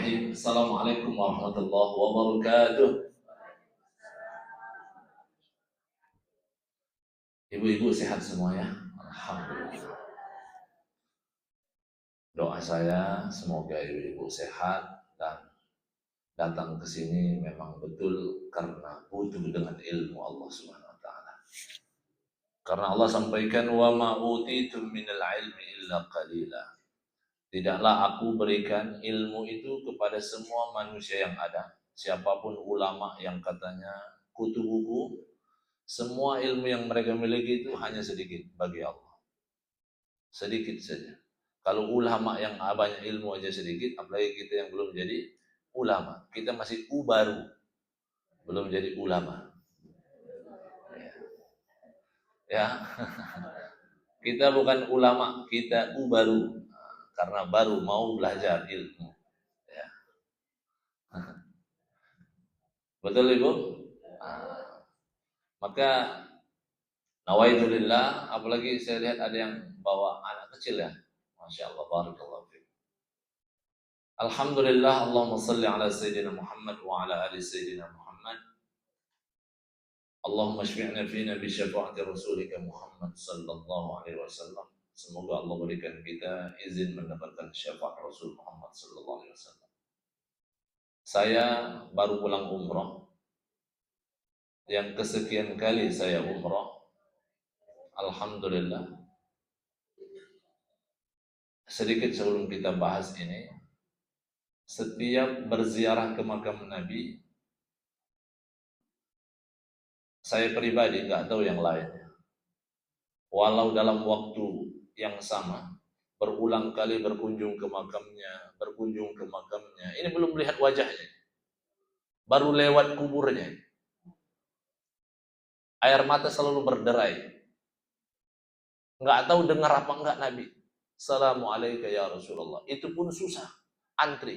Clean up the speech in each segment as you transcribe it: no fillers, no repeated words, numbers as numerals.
Assalamualaikum warahmatullahi wabarakatuh. Ibu-ibu sehat semua ya? Alhamdulillah. Doa saya semoga ibu-ibu sehat dan datang ke sini memang betul karena butuh dengan ilmu Allah Subhanahu wa taala. Karena Allah sampaikan wa ma utitum minal ilmi illa qalila. Tidaklah aku berikan ilmu itu kepada semua manusia yang ada. Siapapun ulama yang katanya kutu buku, semua ilmu yang mereka miliki itu hanya sedikit bagi Allah. Sedikit saja. Kalau ulama yang banyak ilmu aja sedikit, apalagi kita yang belum jadi ulama. Kita masih baru, belum jadi ulama. Ya, kita bukan ulama, kita baru. Karena baru mau belajar ilmu. Ya. Betul Ibu? Nah, maka nawaitulillah, apalagi saya lihat ada yang bawa anak kecil ya. Masya Allah, barakallahu fiik. Alhamdulillah, Allahumma salli ala Sayyidina Muhammad wa ala ali Sayyidina Muhammad. Allahumma syfi'na fina bi syafaati Rasulika Muhammad sallallahu alaihi wasallam. Semoga Allah berikan kita izin mendapatkan syafaat Rasul Muhammad sallallahu alaihi wasallam. Saya baru pulang umrah. Yang kesekian kali saya umrah. Alhamdulillah. Sedikit sebelum kita bahas ini, setiap berziarah ke makam Nabi, saya pribadi nggak tahu yang lainnya. Walau dalam waktu yang sama, berulang kali berkunjung ke makamnya, ini belum melihat wajahnya, baru lewat kuburnya, air mata selalu berderai, nggak tahu dengar apa enggak Nabi. Assalamualaikum ya Rasulullah, itu pun susah, antri.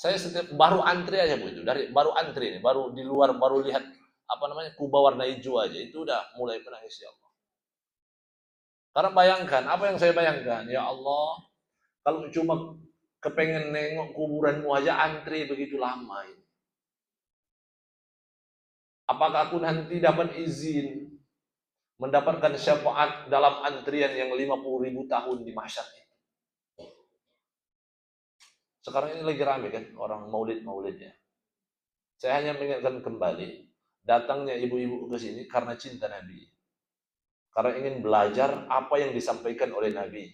Saya setiap baru antri aja Bu, itu baru antri ini, baru di luar, baru lihat kubah warna hijau aja, itu udah mulai menangis ya Allah. Karena bayangkan, apa yang saya bayangkan, ya Allah, kalau cuma kepengen nengok kuburanmu aja antri begitu lama ini. Apakah aku nanti dapat izin mendapatkan syafaat dalam antrian yang 50.000 tahun di mahsyar ini? Sekarang ini lagi rame kan orang maulid-maulidnya. Saya hanya mengingatkan kembali datangnya ibu-ibu ke sini karena cinta Nabi. Karena ingin belajar apa yang disampaikan oleh Nabi.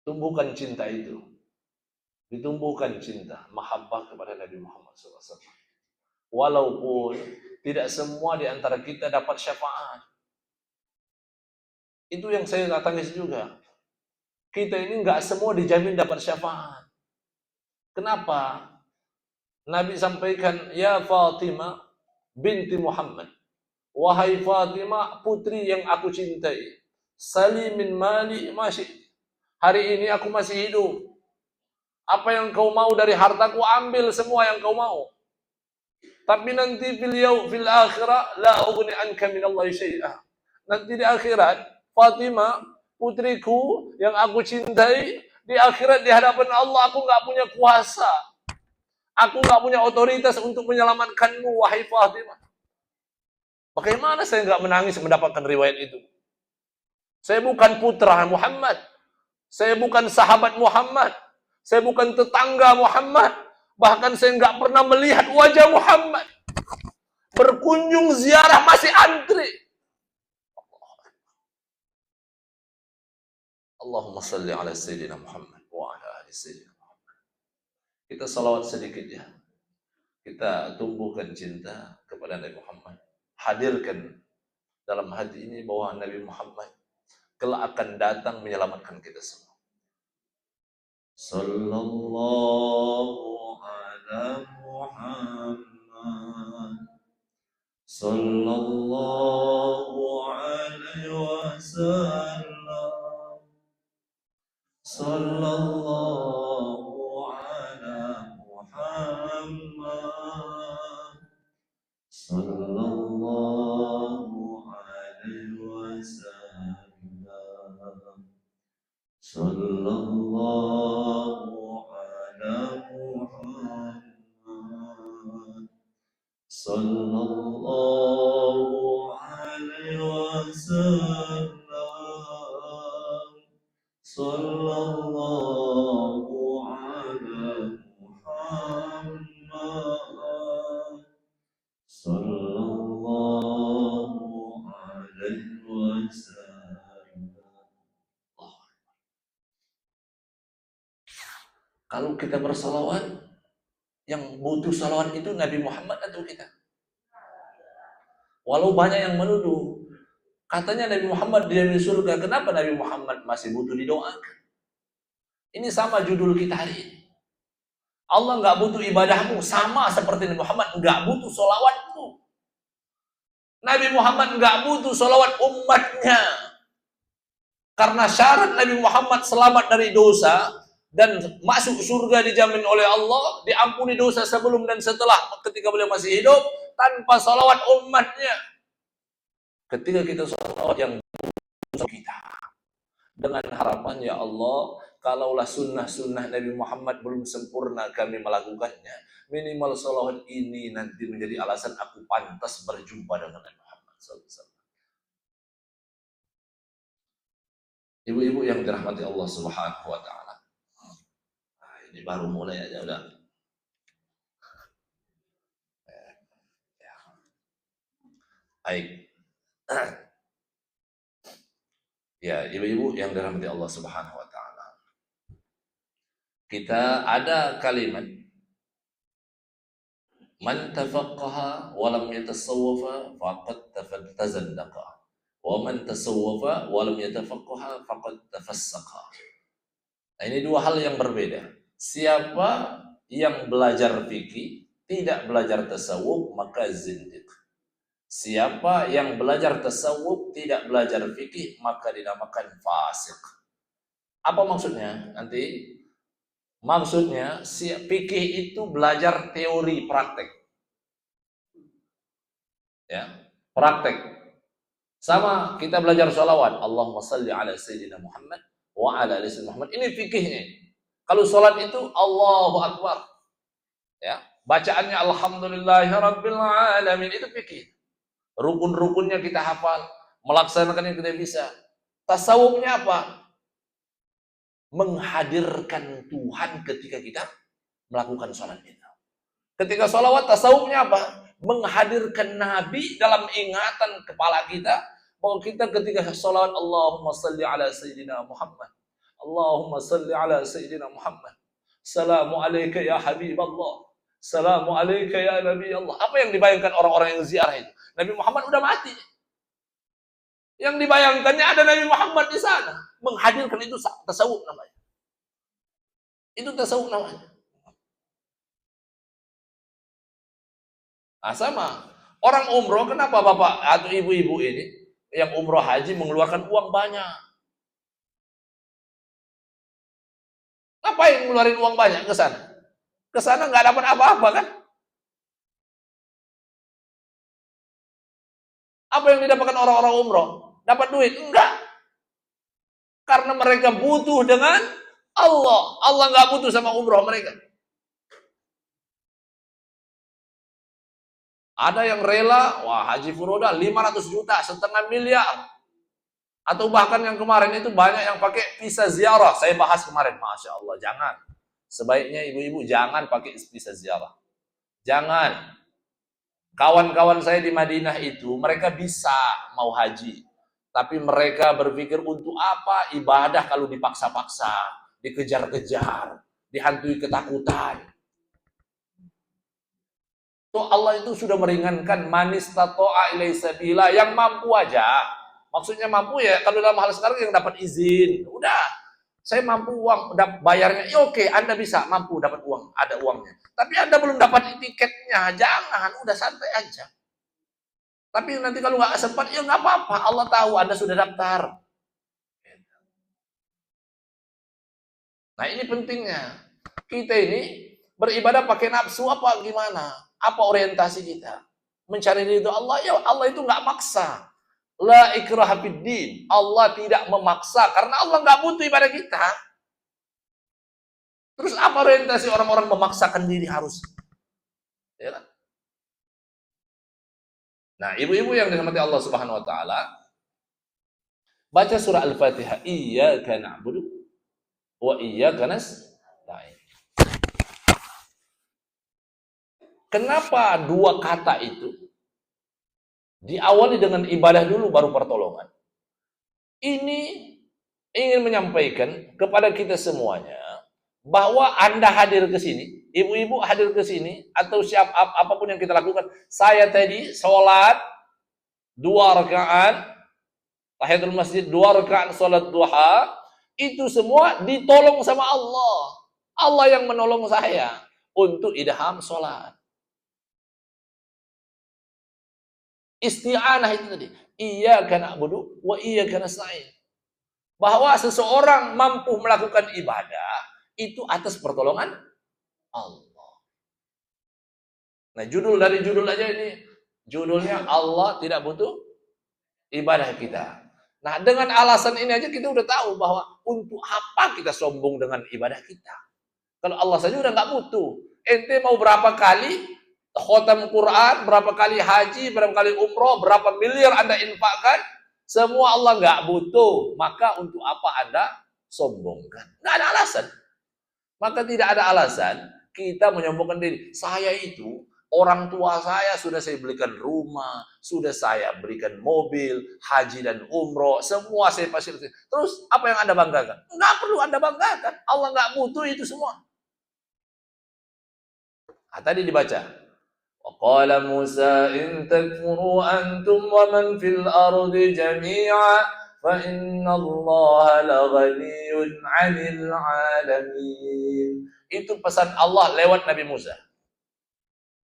Tumbuhkan cinta itu. Ditumbuhkan cinta, mahabbah kepada Nabi Muhammad SAW. Walaupun tidak semua di antara kita dapat syafaat. Itu yang saya tangis juga. Kita ini nggak semua dijamin dapat syafaat. Kenapa? Nabi sampaikan, ya Fatimah binti Muhammad. Wahai Fatimah, putri yang aku cintai. Salimin mali masih. Hari ini aku masih hidup. Apa yang kau mau dari hartaku, ambil semua yang kau mau. Tapi nanti fil akhirah la ughni anka minallahi syai'ah. Nanti di akhirat, Fatimah, putriku yang aku cintai, di akhirat di hadapan Allah aku nggak punya kuasa. Aku nggak punya otoritas untuk menyelamatkanmu, wahai Fatimah. Bagaimana saya nggak menangis mendapatkan riwayat itu? Saya bukan putra Muhammad. Saya bukan sahabat Muhammad. Saya bukan tetangga Muhammad. Bahkan saya nggak pernah melihat wajah Muhammad. Berkunjung ziarah masih antri. Allahumma salli ala Sayyidina Muhammad wa ala ali Sayyidina Muhammad. Kita salawat sedikit ya. Kita tumbuhkan cinta kepada Nabi Muhammad. Hadirkan dalam hati ini bahwa Nabi Muhammad kelak akan datang menyelamatkan kita semua. Sallallahu ala Muhammad. Sallallahu alaihi wasallam. Sallallahu ala Muhammad. Sallallahu alaihi wasallam. Sallallahu ala Muhammad. Sallallahu alaihi wasallam. Sallallahu ala Muhammad. Sallallahu alaihi wasallam. Kalau kita bersalawat, yang butuh salawat itu Nabi Muhammad atau kita? Walau banyak yang menuduh, katanya Nabi Muhammad dijamin surga, kenapa Nabi Muhammad masih butuh didoakan? Ini sama judul kita hari ini. Allah nggak butuh ibadahmu, sama seperti Nabi Muhammad nggak butuh salawatmu. Nabi Muhammad nggak butuh salawat umatnya. Karena syarat Nabi Muhammad selamat dari dosa dan masuk surga dijamin oleh Allah, diampuni dosa sebelum dan setelah ketika beliau masih hidup, tanpa salawat umatnya. Ketika kita salawat yang kita, dengan harapan, ya Allah, kalaulah sunnah-sunnah Nabi Muhammad belum sempurna kami melakukannya, minimal salawat ini nanti menjadi alasan aku pantas berjumpa dengan Nabi Muhammad SAW. Ibu-ibu yang dirahmati Allah Subhanahu wa Ta'ala, ini baru mulai aja udah. Baik. Ya, ibu-ibu yang dirahmati Allah Subhanahu wa Ta'ala, kita ada kalimat man tafaqqaha wa lam yatasawwafa faqad tazandaqa wa man tasawwafa wa lam yatafaqqaha faqad tafassaqa. Nah, ini dua hal yang berbeda. Siapa yang belajar fikih tidak belajar tasawuf maka zindiq. Siapa yang belajar tasawuf tidak belajar fikih maka dinamakan fasik. Apa maksudnya? Nanti maksudnya fikih itu belajar teori praktek. Ya, praktek. Sama kita belajar sholawat, Allahumma salli ala Sayyidina Muhammad wa ala ali Sayyidina Muhammad. Ini fikihnya. Kalau sholat itu Allahu Akbar. Ya, bacaannya Alhamdulillahirabbil alamin, itu fikih. Rukun-rukunnya kita hafal, melaksanakannya kita bisa. Tasawufnya apa? Menghadirkan Tuhan ketika kita melakukan sholat itu. Ketika sholawat, tasawufnya apa? Menghadirkan Nabi dalam ingatan kepala kita, bahwa kita ketika sholawat Allahumma salli ala Sayyidina Muhammad, Allahumma salli ala Sayyidina Muhammad, Salamu alaika ya Habiballah, Salamu alaika ya Nabi Allah. Apa yang dibayangkan orang-orang yang ziarah itu? Nabi Muhammad udah mati. Yang dibayangkannya ada Nabi Muhammad di sana. Menghadirkan itu tasawuf namanya. Itu tasawuf namanya. Nah, sama. Orang umroh, kenapa bapak atau ibu-ibu ini yang umroh haji mengeluarkan uang banyak? Ngapain ngeluarin uang banyak ke sana? Ke sana nggak dapat apa-apa kan? Apa yang didapatkan orang-orang umroh? Dapat duit? Enggak. Karena mereka butuh dengan Allah. Allah nggak butuh sama umroh mereka. Ada yang rela, wah haji furoda 500 juta, setengah miliar. Atau bahkan yang kemarin itu banyak yang pakai visa ziarah. Saya bahas kemarin, Masya Allah, jangan. Sebaiknya ibu-ibu jangan pakai visa ziarah. Jangan. Kawan-kawan saya di Madinah itu, mereka bisa mau haji. Tapi mereka berpikir untuk apa ibadah kalau dipaksa-paksa, dikejar-kejar, dihantui ketakutan. So, Allah itu sudah meringankan manis tato'a ilai sabila, yang mampu aja. Maksudnya mampu ya, kalau dalam hal sekarang yang dapat izin. Udah, saya mampu uang, bayarnya. Ya oke, Anda bisa mampu dapat uang, ada uangnya. Tapi Anda belum dapat tiketnya, jangan, udah santai aja. Tapi nanti kalau nggak sempat, ya nggak apa-apa. Allah tahu Anda sudah daftar. Nah ini pentingnya. Kita ini beribadah pakai nafsu apa gimana? Apa orientasi kita? Mencari ridho Allah, ya Allah itu nggak maksa. La ikraha fiddin. Allah tidak memaksa karena Allah nggak butuh ibadah kita. Terus apa orientasi orang-orang memaksakan diri harus? Ya kan? Nah, ibu-ibu yang dirahmati Allah Subhanahu wa taala, baca surah Al-Fatihah, iyyaka na'budu wa iyyaka nasta'in. Kenapa dua kata itu diawali dengan ibadah dulu baru pertolongan? Ini ingin menyampaikan kepada kita semuanya bahwa Anda hadir ke sini, ibu-ibu hadir ke sini, atau apapun yang kita lakukan. Saya tadi sholat 2 rakaat, tahiyatul masjid 2 rakaat, sholat duha, itu semua ditolong sama Allah. Allah yang menolong saya untuk idham sholat. Isti'anah itu tadi. Iyyaka na'budu wa iyyaka nasta'in. Bahwa seseorang mampu melakukan ibadah itu atas pertolongan Allah. Nah, judul aja ini. Judulnya Allah tidak butuh ibadah kita. Nah, dengan alasan ini aja kita udah tahu bahwa untuk apa kita sombong dengan ibadah kita. Kalau Allah saja udah nggak butuh. Ente mau berapa kali khotam Quran, berapa kali haji, berapa kali umroh, berapa miliar Anda infakkan, semua Allah nggak butuh. Maka untuk apa Anda sombongkan? Nggak ada alasan. Maka tidak ada alasan kita menyombongkan diri. Saya itu, orang tua saya sudah saya belikan rumah, sudah saya berikan mobil, haji dan umroh, semua saya fasilitasi. Terus apa yang Anda banggakan? Nggak perlu Anda banggakan. Allah nggak butuh itu semua. Nah, tadi dibaca. Waqala Musa in takfuru antum wa man fil ardi jami'a fa inna Allah la ghaniyyun 'anil 'alamin. Itu pesan Allah lewat Nabi Musa.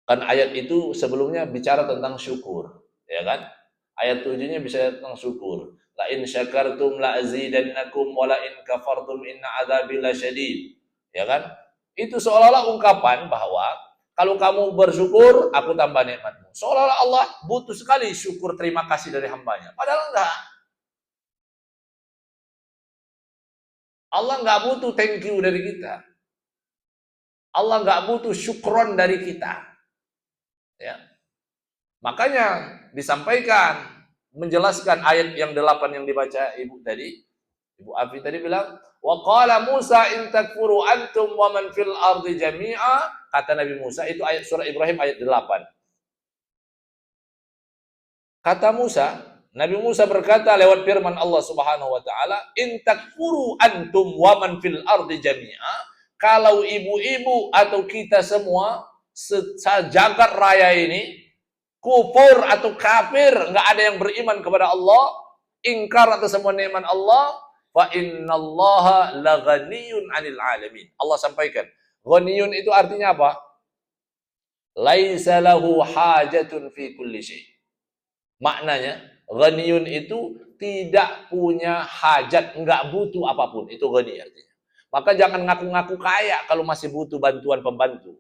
Kan ayat itu sebelumnya bicara tentang syukur, ya kan? Ayat 7-nya bisa tentang syukur. La in syakartum la azidannakum wa la in kafartum inna adzabi lasyadid. Ya kan? Itu seolah-olah ungkapan bahwa kalau kamu bersyukur, aku tambah nikmatmu. Seolah-olah Allah butuh sekali syukur terima kasih dari hambanya. Padahal enggak. Allah enggak butuh thank you dari kita. Allah nggak butuh syukron dari kita. Ya. Makanya disampaikan, menjelaskan ayat yang 8 yang dibaca Ibu tadi. Ibu Afi tadi bilang, wa qala Musa in takfuru antum wa man fil ardi jami'a. Kata Nabi Musa, itu ayat surah Ibrahim ayat 8. Kata Musa, Nabi Musa berkata lewat firman Allah Subhanahu wa taala, in takfuru antum wa man fil ardi jami'a. Kalau ibu-ibu atau kita semua sejagat raya ini kufur atau kafir, nggak ada yang beriman kepada Allah, ingkar atas semua nikmat Allah, fa innallaha laghaniyun 'anil 'alamin. Allah sampaikan, ghaniyun itu artinya apa? Laisa lahu hajatun fi kulli syai. Maknanya, ghaniyun itu tidak punya hajat, nggak butuh apapun. Itu ghani artinya. Maka jangan ngaku-ngaku kaya kalau masih butuh bantuan pembantu.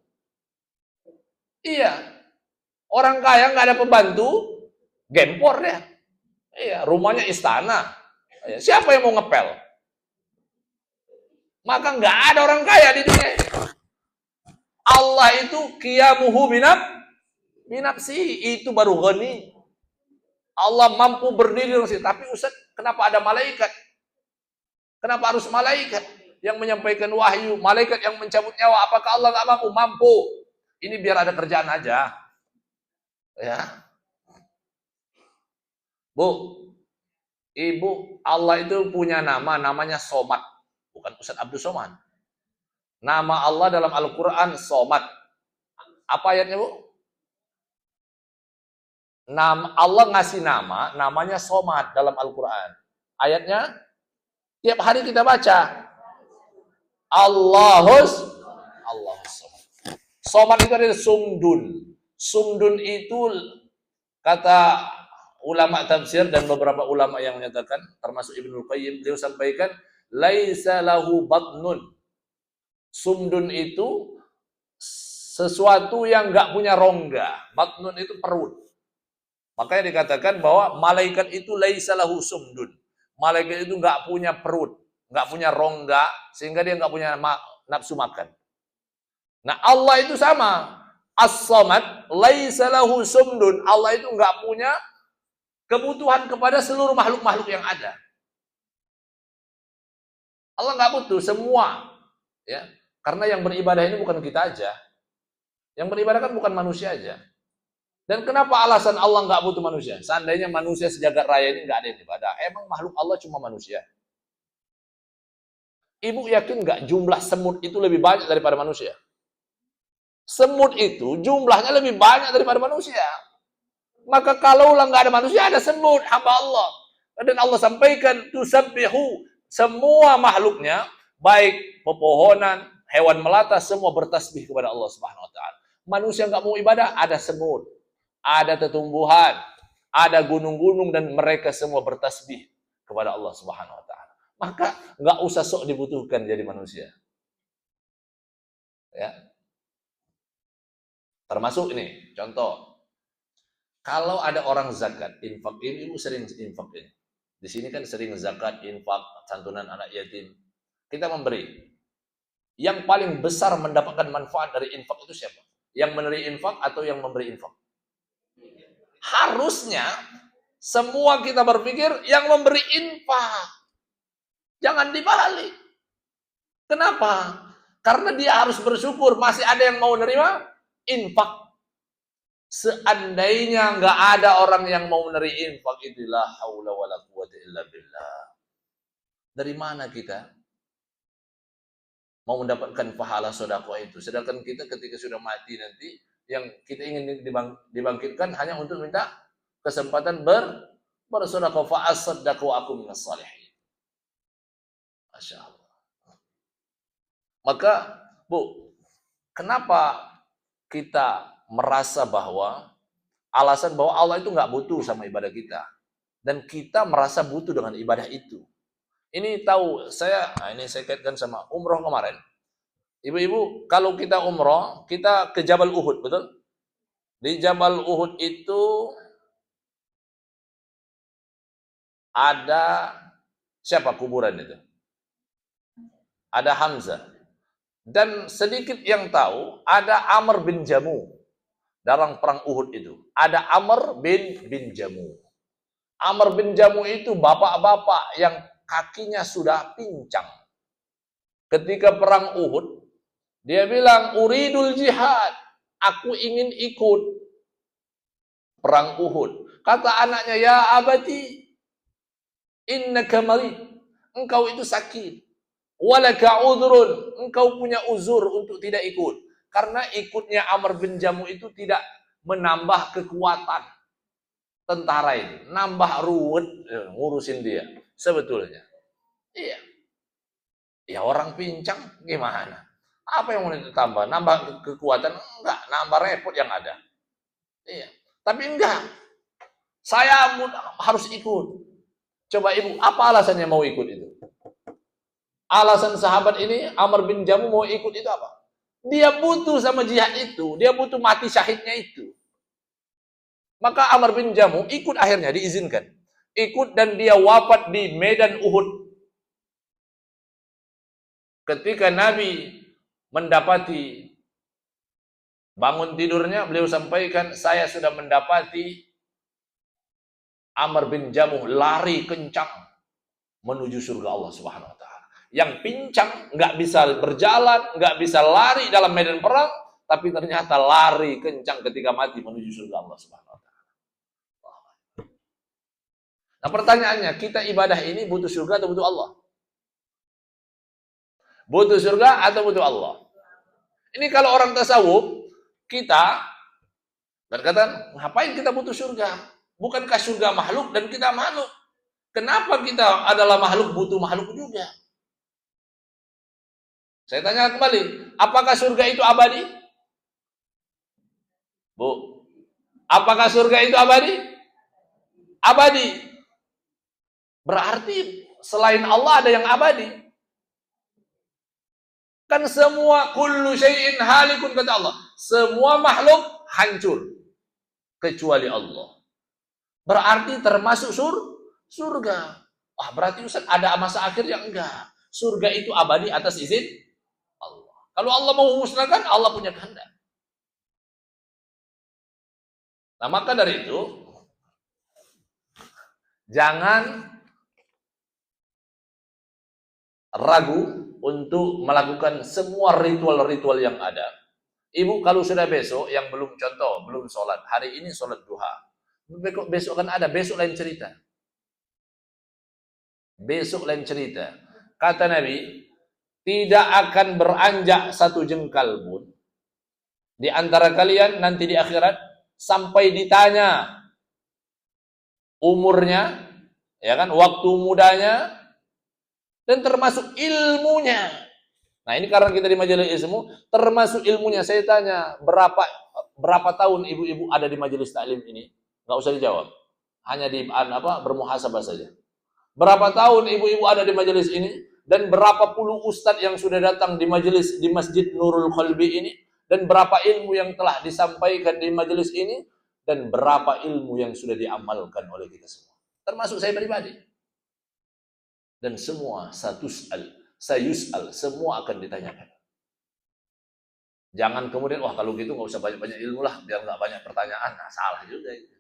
Iya. Orang kaya nggak ada pembantu, gempor deh. Iya, rumahnya istana. Siapa yang mau ngepel? Maka nggak ada orang kaya di dunia ini. Allah itu qiyamuhu binafsi, itu baru ghani. Allah mampu berdiri dengan sendiri. Tapi Ustaz, kenapa ada malaikat? Kenapa harus malaikat yang menyampaikan wahyu, malaikat yang mencabut nyawa? Apakah Allah nggak mampu? Mampu. Ini biar ada kerjaan aja. Ya. Bu, Ibu, Allah itu punya nama, namanya Somad. Bukan Ustaz Abdul Somad. Nama Allah dalam Al-Quran Somad. Apa ayatnya, Bu? Allah ngasih nama, namanya Somad dalam Al-Quran. Ayatnya, tiap hari kita baca. Allahus Somad. Somad itu adalah sumdun. Sumdun itu kata ulama tafsir dan beberapa ulama yang menyatakan, termasuk Ibnu Qayyim, beliau sampaikan, laisa lahu batnun. Sumdun itu sesuatu yang nggak punya rongga. Batnun itu perut. Makanya dikatakan bahwa malaikat itu laisa lahu sumdun. Malaikat itu nggak punya perut, nggak punya rongga, sehingga dia nggak punya nafsu makan. Nah Allah itu sama. As-Samad laisa lahu sumdun. Allah itu nggak punya kebutuhan kepada seluruh makhluk-makhluk yang ada. Allah nggak butuh semua, ya. Karena yang beribadah ini bukan kita aja. Yang beribadah kan bukan manusia aja. Dan kenapa alasan Allah nggak butuh manusia? Seandainya manusia sejagat raya ini nggak ada yang ibadah, emang makhluk Allah cuma manusia? Ibu yakin nggak jumlah semut itu lebih banyak daripada manusia? Semut itu jumlahnya lebih banyak daripada manusia. Maka kalaulah nggak ada manusia, ada semut, hamba Allah. Dan Allah sampaikan, tusabbihu, semua makhluknya, baik pepohonan, hewan melata, semua bertasbih kepada Allah Subhanahu wa taala. Manusia nggak mau ibadah, ada semut, ada tumbuhan, ada gunung-gunung, dan mereka semua bertasbih kepada Allah Subhanahu wa taala. Maka nggak usah sok dibutuhkan jadi manusia. Ya. Termasuk ini, contoh. Kalau ada orang zakat, infak, ini ibu sering infak ini. Di sini kan sering zakat, infak, santunan anak yatim. Kita memberi. Yang paling besar mendapatkan manfaat dari infak itu siapa? Yang menerima infak atau yang memberi infak? Harusnya semua kita berpikir yang memberi infak. Jangan dibalik. Kenapa? Karena dia harus bersyukur masih ada yang mau nerima infak. Seandainya nggak ada orang yang mau menerima infak, itulah haula wala quwwata illa billah. Dari mana kita mau mendapatkan pahala sedekah itu? Sedangkan kita ketika sudah mati nanti, yang kita ingin dibangkitkan hanya untuk minta kesempatan bersedekah. Fa asaddaqu wa akum minas salihin. Masya Allah. Maka, Bu, kenapa kita merasa bahwa alasan bahwa Allah itu nggak butuh sama ibadah kita, dan kita merasa butuh dengan ibadah itu? Ini tahu ini saya kaitkan sama umroh kemarin. Ibu-ibu, kalau kita umroh, kita ke Jabal Uhud, betul? Di Jabal Uhud itu ada siapa kuburan itu? Ada Hamzah. Dan sedikit yang tahu, ada Amr bin Jamu dalam perang Uhud itu. Ada Amr bin Jamu. Amr bin Jamu itu bapak-bapak yang kakinya sudah pincang. Ketika perang Uhud, dia bilang, uridul jihad, aku ingin ikut perang Uhud. Kata anaknya, ya abati, innaka marid, engkau itu sakit. Walaka udhrun, engkau punya uzur untuk tidak ikut. Karena ikutnya Amr bin Jamu itu tidak menambah kekuatan tentara itu, nambah ruwet ngurusin dia sebetulnya. Iya. Ya orang pincang gimana? Apa yang mau ditambah? Nambah kekuatan? Enggak, nambah repot yang ada. Iya. Tapi enggak. Saya harus ikut. Coba ibu, apa alasannya mau ikut itu? Alasan sahabat ini, Amr bin Jamu mau ikut itu apa? Dia butuh sama jihad itu. Dia butuh mati syahidnya itu. Maka Amr bin Jamu ikut, akhirnya diizinkan. Ikut, dan dia wafat di medan Uhud. Ketika Nabi mendapati bangun tidurnya, beliau sampaikan, saya sudah mendapati Amr bin Jamu lari kencang menuju surga Allah Subhanahu wa taala. Yang pincang, nggak bisa berjalan, nggak bisa lari dalam medan perang, tapi ternyata lari kencang ketika mati menuju surga Allah Subhanahu wa taala. Nah, pertanyaannya, kita ibadah ini butuh surga atau butuh Allah? Butuh surga atau butuh Allah? Ini kalau orang tasawuf, kita berkata, ngapain kita butuh surga? Bukankah surga makhluk dan kita makhluk? Kenapa kita adalah makhluk butuh makhluk juga? Saya tanya kembali, apakah surga itu abadi? Bu, apakah surga itu abadi? Abadi. Berarti selain Allah ada yang abadi. Kan semua kullu syai'in halikun, kata Allah. Semua makhluk hancur kecuali Allah. Berarti termasuk surga. Wah, berarti Ustaz ada masa akhir yang enggak. Surga itu abadi atas izin Allah. Kalau Allah mau memusnahkan, Allah punya kehendak. Nah, maka dari itu, jangan ragu untuk melakukan semua ritual-ritual yang ada. Ibu kalau sudah besok, yang belum contoh, belum sholat, hari ini sholat duha. Besok kan ada, besok lain cerita. Besok lain cerita. Kata Nabi, tidak akan beranjak satu jengkal pun di antara kalian nanti di akhirat sampai ditanya umurnya, ya kan, waktu mudanya, dan termasuk ilmunya. Nah, ini karena kita di majelis ilmu, termasuk ilmunya. Saya tanya, berapa tahun ibu-ibu ada di majelis taklim ini? Nggak usah dijawab. Hanya di bermuhasabah saja. Berapa tahun ibu-ibu ada di majelis ini? Dan berapa puluh ustadz yang sudah datang di majelis di Masjid Nurul Qalbi ini? Dan berapa ilmu yang telah disampaikan di majelis ini? Dan berapa ilmu yang sudah diamalkan oleh kita semua? Termasuk saya pribadi. Dan semua sayus'al, semua akan ditanyakan. Jangan kemudian, wah kalau gitu nggak usah banyak-banyak ilmu lah, biar nggak banyak pertanyaan. Nah, salah juga itu.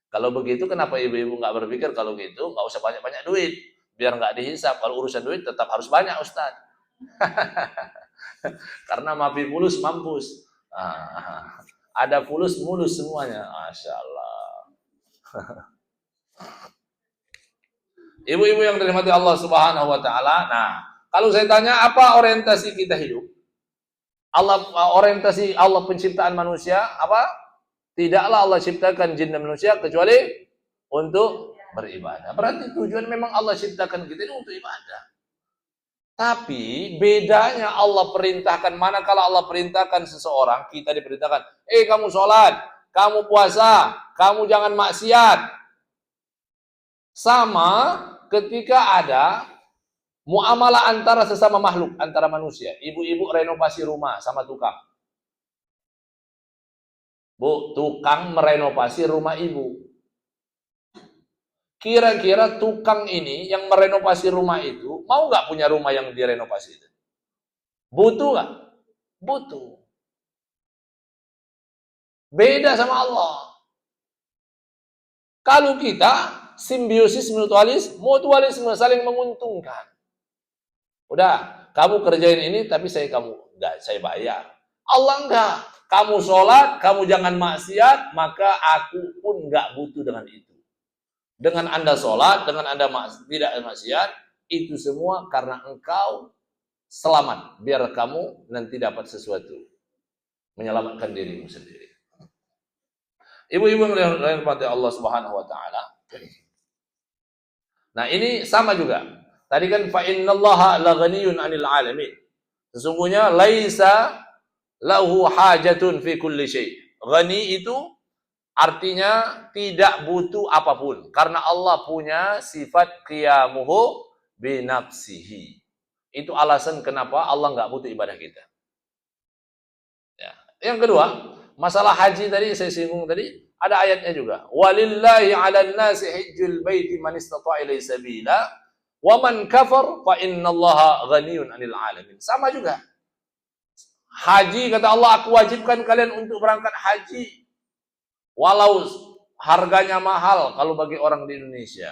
Kalau begitu, kenapa ibu-ibu nggak berpikir kalau gitu nggak usah banyak-banyak duit, biar nggak dihisap. Kalau urusan duit tetap harus banyak, Ustaz. Karena mafi fulus mampus. Ada fulus mulus semuanya. Masya Allah. Ibu-ibu yang dirahmati Allah Subhanahu wa taala. Nah, kalau saya tanya apa orientasi kita hidup? Orientasi Allah penciptaan manusia apa? Tidaklah Allah ciptakan jin dan manusia kecuali untuk beribadah. Berarti tujuan memang Allah ciptakan kita ini untuk ibadah. Tapi bedanya Allah perintahkan, manakala Allah perintahkan seseorang, kita diperintahkan, kamu sholat, kamu puasa, kamu jangan maksiat. Sama ketika ada muamalah antara sesama makhluk, antara manusia. Ibu-ibu renovasi rumah sama tukang. Bu, tukang merenovasi rumah ibu. Kira-kira tukang ini yang merenovasi rumah itu, mau nggak punya rumah yang direnovasi itu? Butuh nggak? Butuh. Beda sama Allah. Kalau kita, simbiosis mutualisme saling menguntungkan. Udah, kamu kerjain ini, tapi saya bayar. Allah enggak. Kamu sholat, kamu jangan maksiat, maka aku pun enggak butuh dengan itu. Dengan Anda sholat, dengan Anda tidak maksiat, itu semua karena engkau selamat. Biar kamu nanti dapat sesuatu. Menyelamatkan dirimu sendiri. Ibu-ibu yang dirahmati Allah Subhanahu wa taala. Nah, ini sama juga. Tadi kan fa innallaha laghaniyun 'anil 'alamin. Sesungguhnya laisa lahu hajatun fi kulli syai. Ghani itu artinya tidak butuh apapun karena Allah punya sifat qiyamuhu bi nafsihi. Itu alasan kenapa Allah enggak butuh ibadah kita. Ya. Yang kedua, masalah haji tadi saya singgung tadi, ada ayatnya juga. Walillahi 'alan nasi hajjul baiti man istata'a ilaihi sabila wa man kafar fa innallaha ghaniyun 'anil 'alamin. Sama juga. Haji kata Allah, aku wajibkan kalian untuk berangkat haji. Walau harganya mahal kalau bagi orang di Indonesia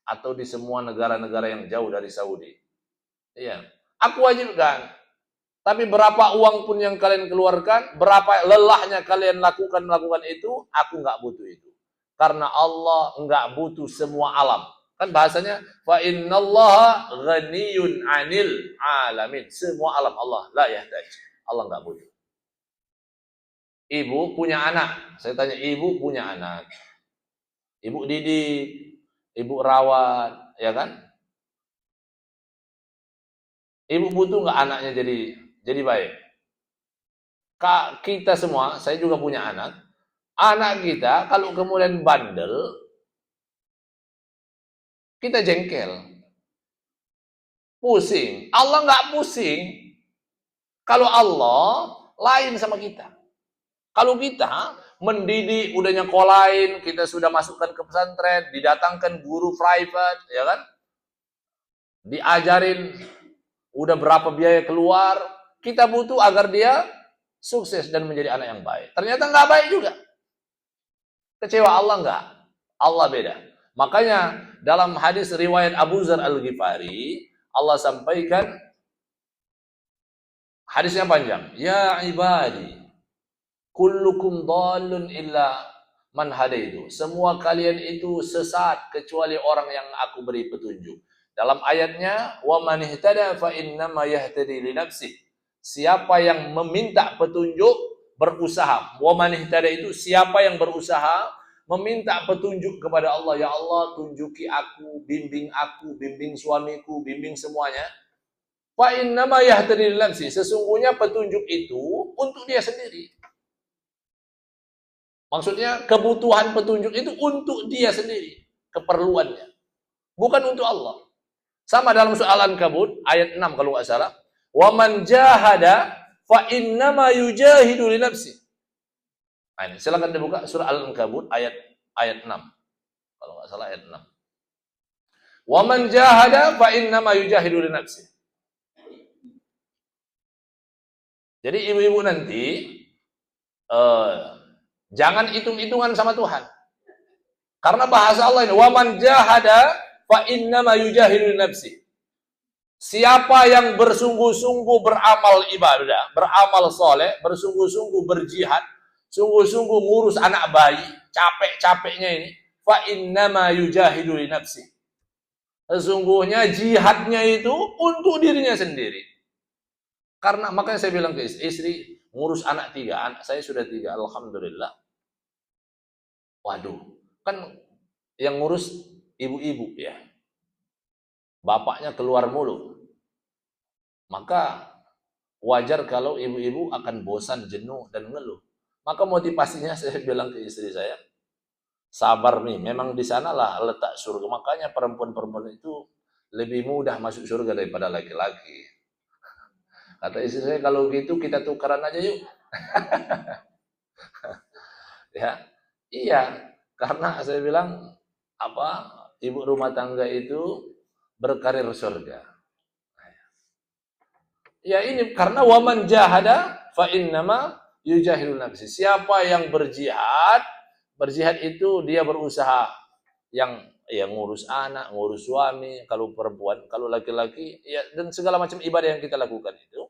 atau di semua negara-negara yang jauh dari Saudi. Iya, aku wajibkan. Tapi berapa uang pun yang kalian keluarkan, berapa lelahnya kalian melakukan itu, aku nggak butuh itu. Karena Allah nggak butuh semua alam. Kan bahasanya fa innallaha ghaniyun 'anil 'alamin. Semua alam Allah la yahtaj. Allah nggak butuh. Ibu punya anak. Saya tanya, ibu punya anak. Ibu didik, ibu rawat, ya kan? Ibu butuh nggak anaknya jadi baik? Kita semua, saya juga punya anak. Anak kita kalau kemudian bandel, kita jengkel. Pusing. Allah nggak pusing. Kalau Allah lain sama kita. Kalau kita mendidik, udah nyekolahin, kita sudah masukkan ke pesantren, didatangkan guru private, ya kan? Diajarin, udah berapa biaya keluar, kita butuh agar dia sukses dan menjadi anak yang baik. Ternyata nggak baik juga. Kecewa Allah nggak? Allah beda. Makanya dalam hadis riwayat Abu Dzar Al-Ghifari, Allah sampaikan, hadisnya panjang. Ya ibadi, kullukum dhalun illa man hadaitu. Semua kalian itu sesat kecuali orang yang aku beri petunjuk. Dalam ayatnya, wa man ihtada fa innama yahtadi li nafsihi. Siapa yang meminta petunjuk berusaha. Wa man ihtada itu siapa yang berusaha meminta petunjuk kepada Allah. Ya Allah, tunjuki aku, bimbing suamiku, bimbing semuanya. Fa innama yahtadi li nafsihi. Sesungguhnya petunjuk itu untuk dia sendiri. Maksudnya kebutuhan petunjuk itu untuk dia sendiri, keperluannya, bukan untuk Allah. Sama dalam surah Al-Ankabut ayat 6 kalau nggak salah, wa man jahada fa innama yujahidu li nafsi. Nah, ini silakan dibuka surah Al-Ankabut ayat 6 kalau nggak salah ayat 6. Wa man jahada fa innama yujahidu li nafsi. Jadi ibu-ibu nanti jangan hitung-hitungan sama Tuhan. Karena bahasa Allah ini, waman jahada fa innama yujahidu nafsi. Siapa yang bersungguh-sungguh beramal ibadah, beramal soleh, bersungguh-sungguh berjihad, sungguh-sungguh ngurus anak bayi, capek-capeknya ini, fa innama yujahidu nafsi. Sesungguhnya jihadnya itu untuk dirinya sendiri. Karena makanya saya bilang ke istri, ngurus anak 3, anak saya sudah 3, alhamdulillah. Waduh, kan yang ngurus ibu-ibu ya. Bapaknya keluar mulu. Maka wajar kalau ibu-ibu akan bosan, jenuh, dan ngeluh. Maka motivasinya saya bilang ke istri saya, sabar nih, memang di sanalah letak surga. Makanya perempuan-perempuan itu lebih mudah masuk surga daripada laki-laki. Kata istri saya, kalau gitu kita tukaran aja yuk. Ya, iya, karena saya bilang ibu rumah tangga itu berkarir surga. Ya ini karena waman jahada fa innama yujahidu nafsi. Siapa yang berjihad itu dia berusaha yang ngurus anak, ngurus suami, kalau perempuan, kalau laki-laki, ya dan segala macam ibadah yang kita lakukan itu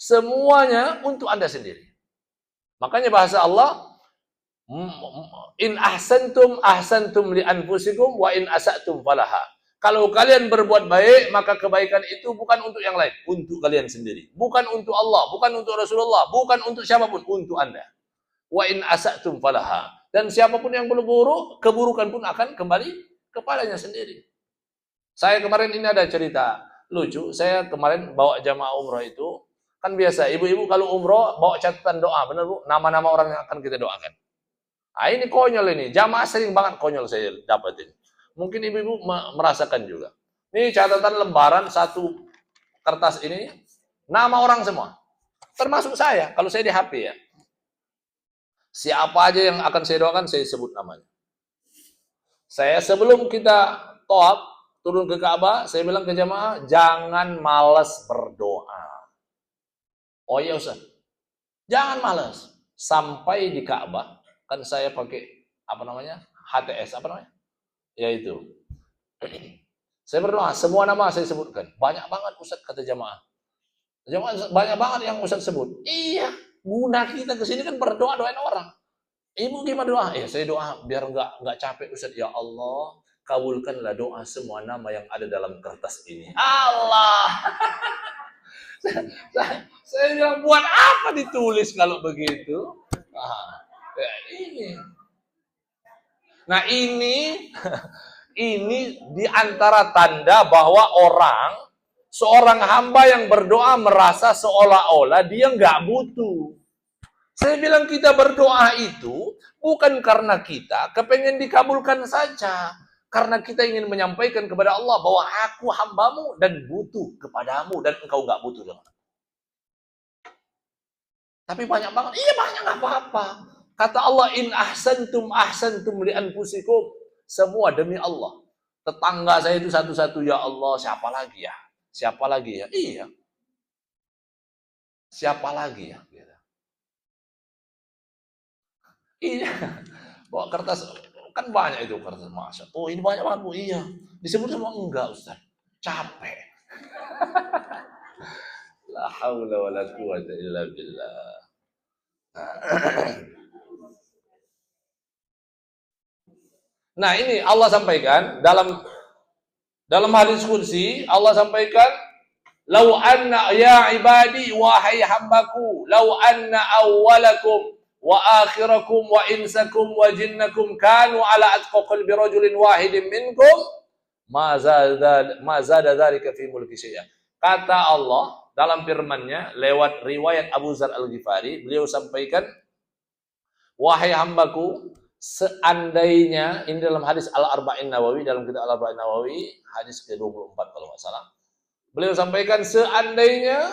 semuanya untuk Anda sendiri. Makanya bahasa Allah, in ahsantum li anfusikum wa in asatum falaha. Kalau kalian berbuat baik, maka kebaikan itu bukan untuk yang lain, untuk kalian sendiri. Bukan untuk Allah, bukan untuk Rasulullah, bukan untuk siapapun, untuk Anda. Wa in asatum falaha. Dan siapapun yang berburuk, keburukan pun akan kembali kepadanya sendiri. Saya kemarin ini ada cerita lucu. Saya kemarin bawa jamaah umroh itu, kan biasa ibu-ibu kalau umroh bawa catatan doa, benar Bu? Nama-nama orang yang akan kita doakan. Nah, ini konyol ini. Jamaah sering banget konyol saya dapetin. Mungkin ibu-ibu merasakan juga. Ini catatan lembaran satu kertas ini, nama orang semua. Termasuk saya, kalau saya di HP ya. Siapa aja yang akan saya doakan, saya sebut namanya. Saya sebelum kita tawaf, turun ke Ka'bah, saya bilang ke jamaah, jangan malas berdoa. Oh iya Ustaz, jangan malas. Sampai di Ka'bah, kan saya pakai HTS yaitu saya berdoa, semua nama saya sebutkan. Banyak banget Ustaz, kata jamaah. Banyak banget yang Ustaz sebut. Iya, guna kita ke sini kan berdoa, doain orang. Ibu gimana doa? Ya saya doa biar nggak capek Ustaz. Ya Allah, kabulkanlah doa semua nama yang ada dalam kertas ini. Allah. Saya bilang, buat apa ditulis kalau begitu? Nah ini di antara tanda bahwa seorang hamba yang berdoa merasa seolah-olah dia nggak butuh. Saya bilang kita berdoa itu bukan karena kita kepengen dikabulkan saja. Karena kita ingin menyampaikan kepada Allah bahwa aku hambamu dan butuh kepadamu dan engkau nggak butuh dengan aku. Tapi banyak banget, iya banyak nggak apa-apa. Kata Allah, in ahsantum ahsantum li anfusikum. Semua demi Allah. Tetangga saya itu satu-satu, ya Allah, siapa lagi ya? Siapa lagi ya? Iya. Siapa lagi ya? Iya. Bawa kertas, kan banyak itu kertas masa. Oh, ini banyak banget, Bu. Iya. Disebut semua enggak, Ustaz. Capek. La haula wala quwata illa billah. Nah, ini Allah sampaikan dalam hadis qudsi, Allah sampaikan, "Lau anna ya ibadi wahai hambaku, lau anna awwalakum wa akhirakum wa insakum wa jinnakum kanu ala atqa qalbi rajulin wahidin minkum ma zada dzalika fi mulki syai'an." Kata Allah dalam firman-Nya lewat riwayat Abu Dzar Al-Ghifari, beliau sampaikan, "Wahai hambaku, seandainya," ini dalam hadis Al-Arba'in Nawawi, dalam kitab Al-Arba'in Nawawi, hadis ke-24 kalau nggak salah. Beliau sampaikan, seandainya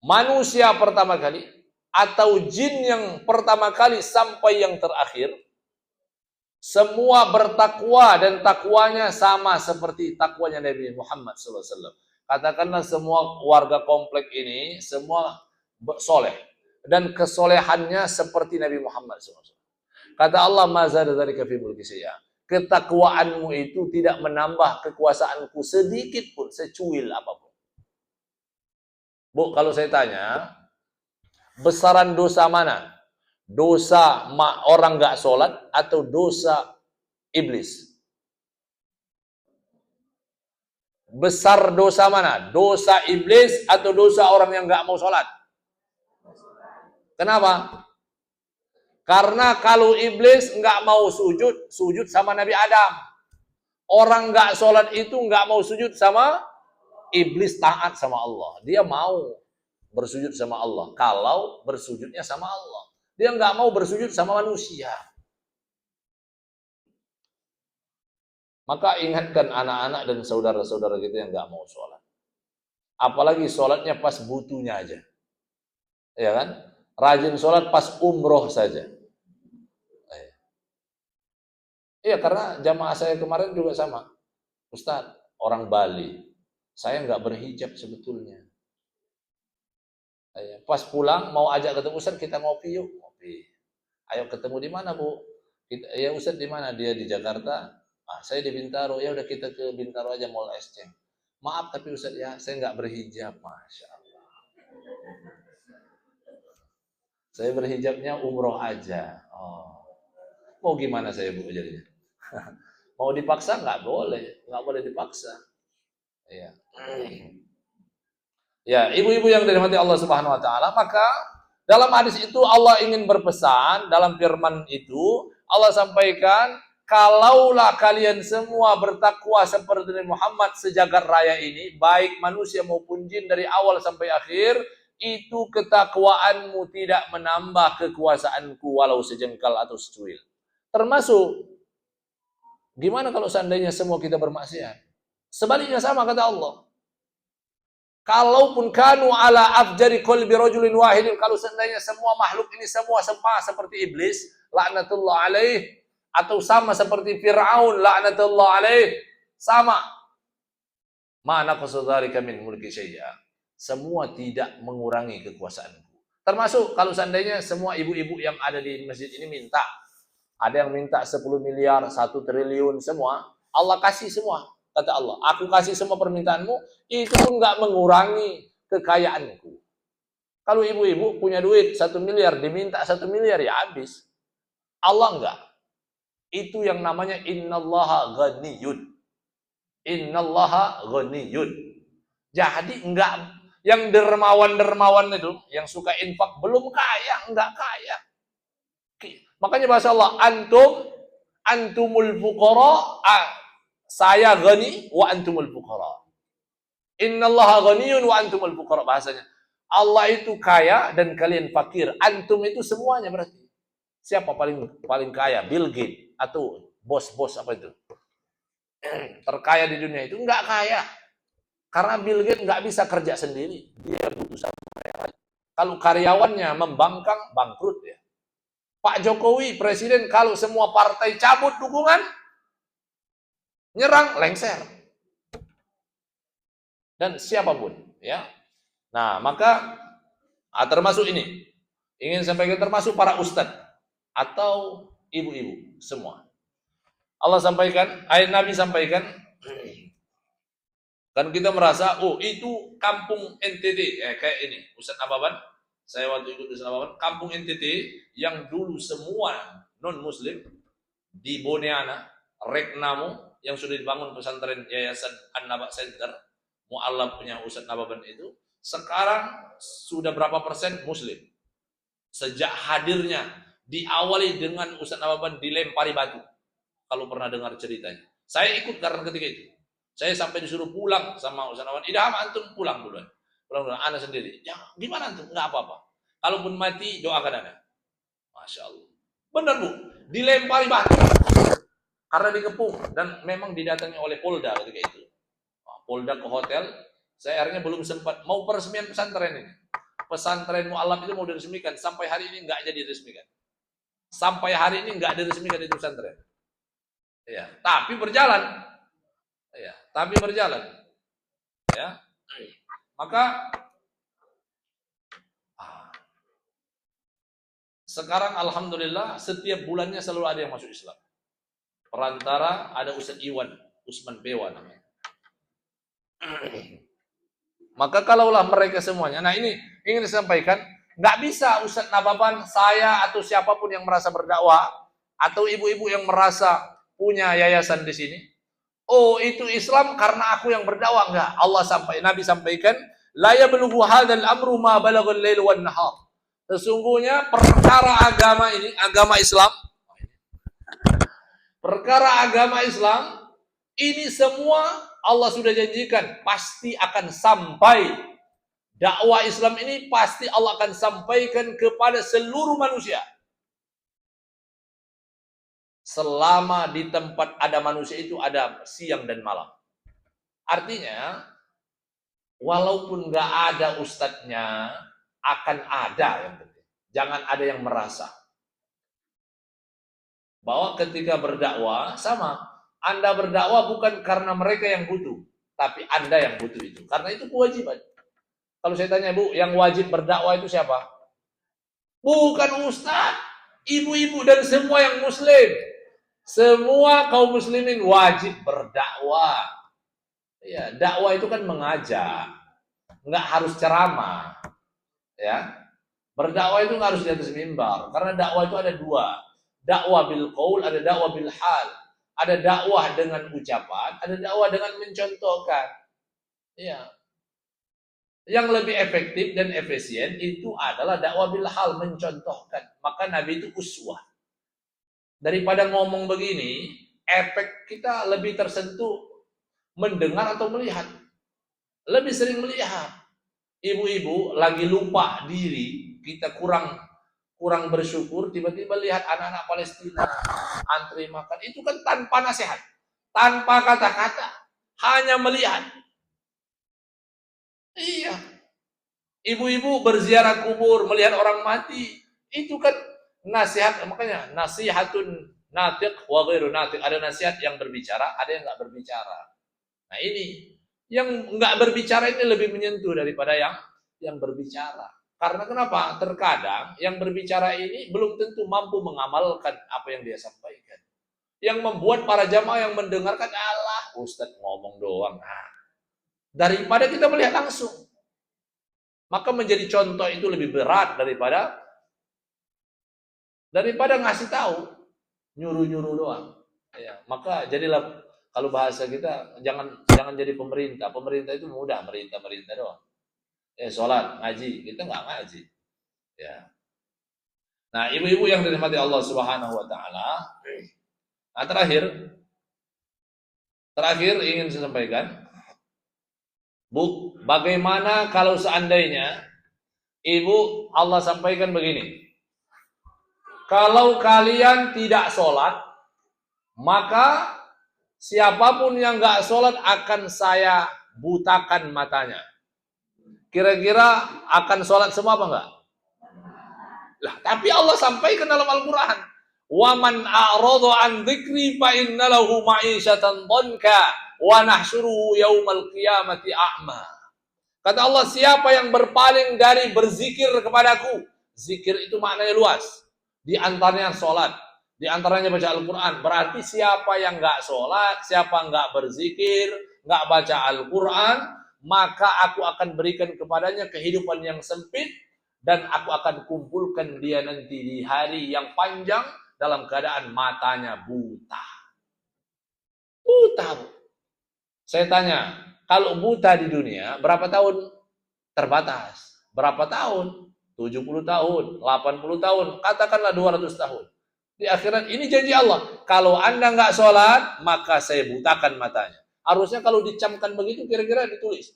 manusia pertama kali atau jin yang pertama kali sampai yang terakhir semua bertakwa dan takwanya sama seperti takwanya Nabi Muhammad SAW. Katakanlah semua warga komplek ini semua soleh dan kesolehannya seperti Nabi Muhammad SAW. Kata Allah, mazada dzalika fi mulki syai'a. Ketakwaanmu itu tidak menambah kekuasaanku sedikit pun, secuil apapun. Bu, kalau saya tanya, besaran dosa mana? Dosa orang nggak sholat atau dosa iblis? Besar dosa mana? Dosa iblis atau dosa orang yang nggak mau sholat? Kenapa? Karena kalau iblis nggak mau sujud sama Nabi Adam. Orang nggak sholat itu nggak mau sujud sama iblis, taat sama Allah. Dia mau bersujud sama Allah. Kalau bersujudnya sama Allah. Dia nggak mau bersujud sama manusia. Maka ingatkan anak-anak dan saudara-saudara kita yang nggak mau sholat. Apalagi sholatnya pas butuhnya aja. Ya kan? Rajin sholat pas umroh saja. Iya, karena jamaah saya kemarin juga sama. Ustaz, orang Bali. Saya nggak berhijab sebetulnya. Pas pulang, mau ajak ketemu Ustaz, kita ngopi yuk. Ngopi. Ayo ketemu di mana, Bu? Ya Ustaz, di mana? Dia di Jakarta. Saya di Bintaro. Ya udah kita ke Bintaro aja, Mall SC. Maaf tapi Ustaz ya, saya nggak berhijab. Masya Allah. Saya berhijabnya umroh aja. Oh. Mau gimana saya, Bu, jadinya? Mau dipaksa nggak boleh dipaksa. Ya, ya, ibu-ibu yang dirahmati Allah Subhanahu Wa Taala, maka dalam hadis itu Allah ingin berpesan, dalam firman itu Allah sampaikan, kalaulah kalian semua bertakwa seperti Muhammad sejagat raya ini, baik manusia maupun jin dari awal sampai akhir, itu ketakwaanmu tidak menambah kekuasaanku walau sejengkal atau secuil. Termasuk gimana kalau seandainya semua kita bermaksiat? Sebaliknya sama kata Allah. Kalaupun kanu ala afjari qalbi rajulin wahidin, kalau seandainya semua makhluk ini semua sama seperti iblis, laknatullah alaih, atau sama seperti Fir'aun, laknatullah alaih, sama. Ma'ana qasadzalika min mulki syai'a. Semua tidak mengurangi kekuasaanku. Termasuk kalau seandainya semua ibu-ibu yang ada di masjid ini minta, ada yang minta 10 miliar, 1 triliun, semua. Allah kasih semua. Kata Allah, aku kasih semua permintaanmu, itu pun nggak mengurangi kekayaanku. Kalau ibu-ibu punya duit 1 miliar, diminta 1 miliar, ya habis. Allah enggak. Itu yang namanya innallaha ghaniyun. Innallaha ghaniyun. Jadi enggak, yang dermawan-dermawan itu, yang suka infak, belum kaya, enggak kaya. Makanya bahasa Allah, antumul fuqara, saya ghani wa antumul fuqara. Innallaha ghaniyun wa antumul fuqara, bahasanya. Allah itu kaya dan kalian fakir. Antum itu semuanya berarti. Siapa paling kaya? Bill Gates atau bos-bos apa itu? Terkaya di dunia itu enggak kaya. Karena Bill Gates enggak bisa kerja sendiri. Dia butuh sama karyawan. Kalau karyawannya membangkang, bangkrut ya. Pak Jokowi, presiden, kalau semua partai cabut dukungan, nyerang, lengser. Dan siapapun, ya. Nah, maka termasuk ini. Ingin sampaikan termasuk para ustadz atau ibu-ibu semua. Allah sampaikan, ayat Nabi sampaikan, kan kita merasa, oh itu kampung NTT, kayak ini, Ustadz Ababan, saya waktu ikut Ustadz Ababan, kampung NTT yang dulu semua non-muslim di Boneana, Reknamo, yang sudah dibangun pesantren Yayasan An-Naba Center, mu'alaf punya Ustadz Ababan itu, sekarang sudah berapa persen muslim. Sejak hadirnya, diawali dengan Ustadz Ababan dilempari batu. Kalau pernah dengar ceritanya. Saya ikut karena ketika itu. Saya sampai disuruh pulang sama Ustaz Awan. Idham antum pulang duluan. Pulang anak sendiri. Ya, gimana antum? Enggak apa-apa. Kalaupun mati, doakan anak. Masya Allah. Benar Bu. Dilempari batu. Karena dikepung. Dan memang didatangi oleh Polda ketika itu. Polda ke hotel. Saya akhirnya belum sempat. Mau peresmian pesantren ini. Pesantren mu'alaf itu mau diresmikan. Sampai hari ini enggak jadi diresmikan. Sampai hari ini enggak diresmikan itu pesantren. Ya, tapi berjalan. Ya, tapi berjalan. Ya. Maka sekarang alhamdulillah setiap bulannya selalu ada yang masuk Islam. Perantara ada Ustaz Iwan, Usman Bewa namanya. Maka kalaulah mereka semuanya, nah ini ingin disampaikan, nggak bisa Ustaz Nababan, saya atau siapapun yang merasa berdakwah atau ibu-ibu yang merasa punya yayasan di sini. Oh, itu Islam karena aku yang berdakwah. Enggak. Nabi sampaikan, la yablughu hadzal amru ma balaghal lail wan nahar. Sesungguhnya perkara agama ini, agama Islam, perkara agama Islam ini semua Allah sudah janjikan pasti akan sampai. Dakwah Islam ini pasti Allah akan sampaikan kepada seluruh manusia. Selama di tempat ada manusia itu ada siang dan malam. Artinya, walaupun nggak ada ustadznya, akan ada yang penting. Jangan ada yang merasa. Bahwa ketika berdakwah, sama. Anda berdakwah bukan karena mereka yang butuh. Tapi Anda yang butuh itu. Karena itu kewajiban. Kalau saya tanya, Bu, yang wajib berdakwah itu siapa? Bukan ustadz, ibu-ibu dan semua yang muslim. Semua kaum muslimin wajib berdakwah. Ya, dakwah itu kan mengajak, nggak harus ceramah. Ya, berdakwah itu nggak harus di atas mimbar, karena dakwah itu ada dua. Dakwah bil qaul, ada dakwah bil hal. Ada dakwah dengan ucapan, ada dakwah dengan mencontohkan. Ya. Yang lebih efektif dan efisien itu adalah dakwah bil hal, mencontohkan. Maka Nabi itu uswah. Daripada ngomong begini, efek kita lebih tersentuh mendengar atau melihat. Lebih sering melihat. Ibu-ibu lagi lupa diri, kita kurang bersyukur, tiba-tiba lihat anak-anak Palestina antri makan. Itu kan tanpa nasihat, tanpa kata-kata, hanya melihat. Iya. Ibu-ibu berziarah kubur, melihat orang mati. Itu kan nasihat, makanya nasihatun natiq wa ghairu natiq. Ada nasihat yang berbicara, ada yang nggak berbicara. Nah ini yang nggak berbicara ini lebih menyentuh daripada yang berbicara. Karena kenapa? Terkadang yang berbicara ini belum tentu mampu mengamalkan apa yang dia sampaikan. Yang membuat para jamaah yang mendengarkan, Allah Ustadz ngomong doang. Nah, daripada kita melihat langsung. Maka menjadi contoh itu lebih berat daripada ngasih tahu, nyuruh-nyuruh doang. Ya, maka jadilah, kalau bahasa kita, jangan jadi pemerintah. Pemerintah itu mudah, merintah doang. Sholat, ngaji, kita nggak ngaji. Ya. Nah, ibu-ibu yang dirahmati Allah Subhanahu Wa Taala. Nah, terakhir ingin saya sampaikan, Bu, bagaimana kalau seandainya ibu Allah sampaikan begini? Kalau kalian tidak sholat, maka siapapun yang nggak sholat akan saya butakan matanya. Kira-kira akan sholat semua apa enggak? Lah, tapi Allah sampaikan dalam Al-Quran, "Waman a'rada an dzikri fa inna lahu ma'isyatan dhanka wa nahsyuruhu yaumal qiyamati a'ma." Kata Allah, siapa yang berpaling dari berzikir kepadaku, zikir itu maknanya luas. Di antaranya sholat, di antaranya baca Al-Quran. Berarti siapa yang nggak sholat, siapa nggak berzikir, nggak baca Al-Quran, maka aku akan berikan kepadanya kehidupan yang sempit, dan aku akan kumpulkan dia nanti di hari yang panjang dalam keadaan matanya buta. Buta. Saya tanya, kalau buta di dunia, berapa tahun? Terbatas. Berapa tahun? 70 tahun, 80 tahun, katakanlah 200 tahun. Di akhirat ini janji Allah, kalau Anda nggak sholat, maka saya butakan matanya. Harusnya kalau dicamkan begitu, kira-kira ditulis,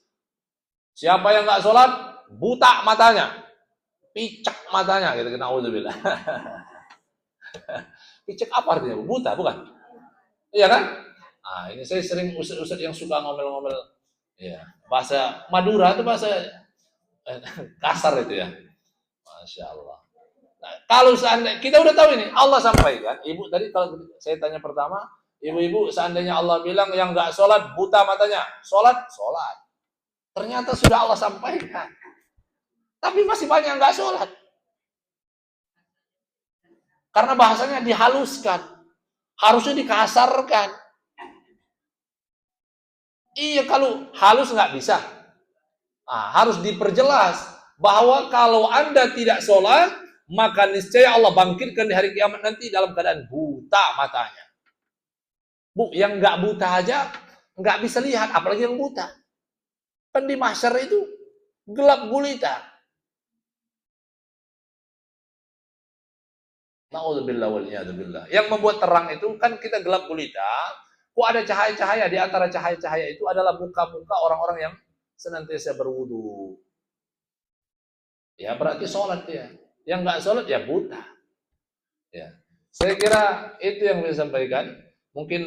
siapa yang nggak sholat, buta matanya, picak matanya, gitu. Naudzubillah. Picak apa artinya? Buta, bukan? Iya kan? Nah, ini saya sering ustaz-ustaz yang suka ngomel-ngomel, ya, bahasa Madura itu bahasa kasar itu ya. Masya Allah. Nah, kalau seandainya kita udah tahu ini, Allah sampaikan. Ibu tadi kalau saya tanya pertama, ibu-ibu seandainya Allah bilang yang nggak sholat buta matanya, sholat, sholat. Ternyata sudah Allah sampaikan. Tapi masih banyak yang nggak sholat. Karena bahasanya dihaluskan, harusnya dikasarkan. Iya, kalau halus nggak bisa. Nah, harus diperjelas bahwa kalau Anda tidak sholat, maka niscaya Allah bangkitkan di hari kiamat nanti dalam keadaan buta matanya. Bu, yang nggak buta aja nggak bisa lihat, apalagi yang buta. Kan di mahsyar itu gelap gulita. Na'udzubillah wal iyadzubillah. Yang membuat terang itu kan kita gelap gulita. Kok ada cahaya-cahaya, di antara cahaya-cahaya itu adalah muka-muka orang-orang yang senantiasa berwudu. Ya berarti sholat ya. Yang nggak sholat ya buta. Ya. Saya kira itu yang bisa sampaikan. Mungkin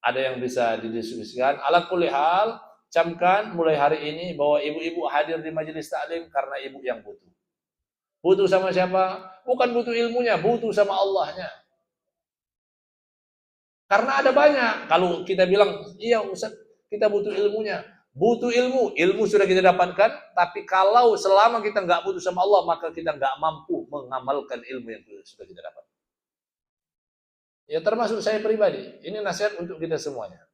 ada yang bisa didiskusikan. Ala kulli hal, camkan mulai hari ini bahwa ibu-ibu hadir di majelis taklim karena ibu yang butuh. Butuh sama siapa? Bukan butuh ilmunya, butuh sama Allahnya. Karena ada banyak. Kalau kita bilang, iya Ustaz, kita butuh ilmunya. Butuh ilmu. Ilmu sudah kita dapatkan. Tapi kalau selama kita nggak butuh sama Allah, maka kita nggak mampu mengamalkan ilmu yang sudah kita dapat. Ya termasuk saya pribadi. Ini nasihat untuk kita semuanya.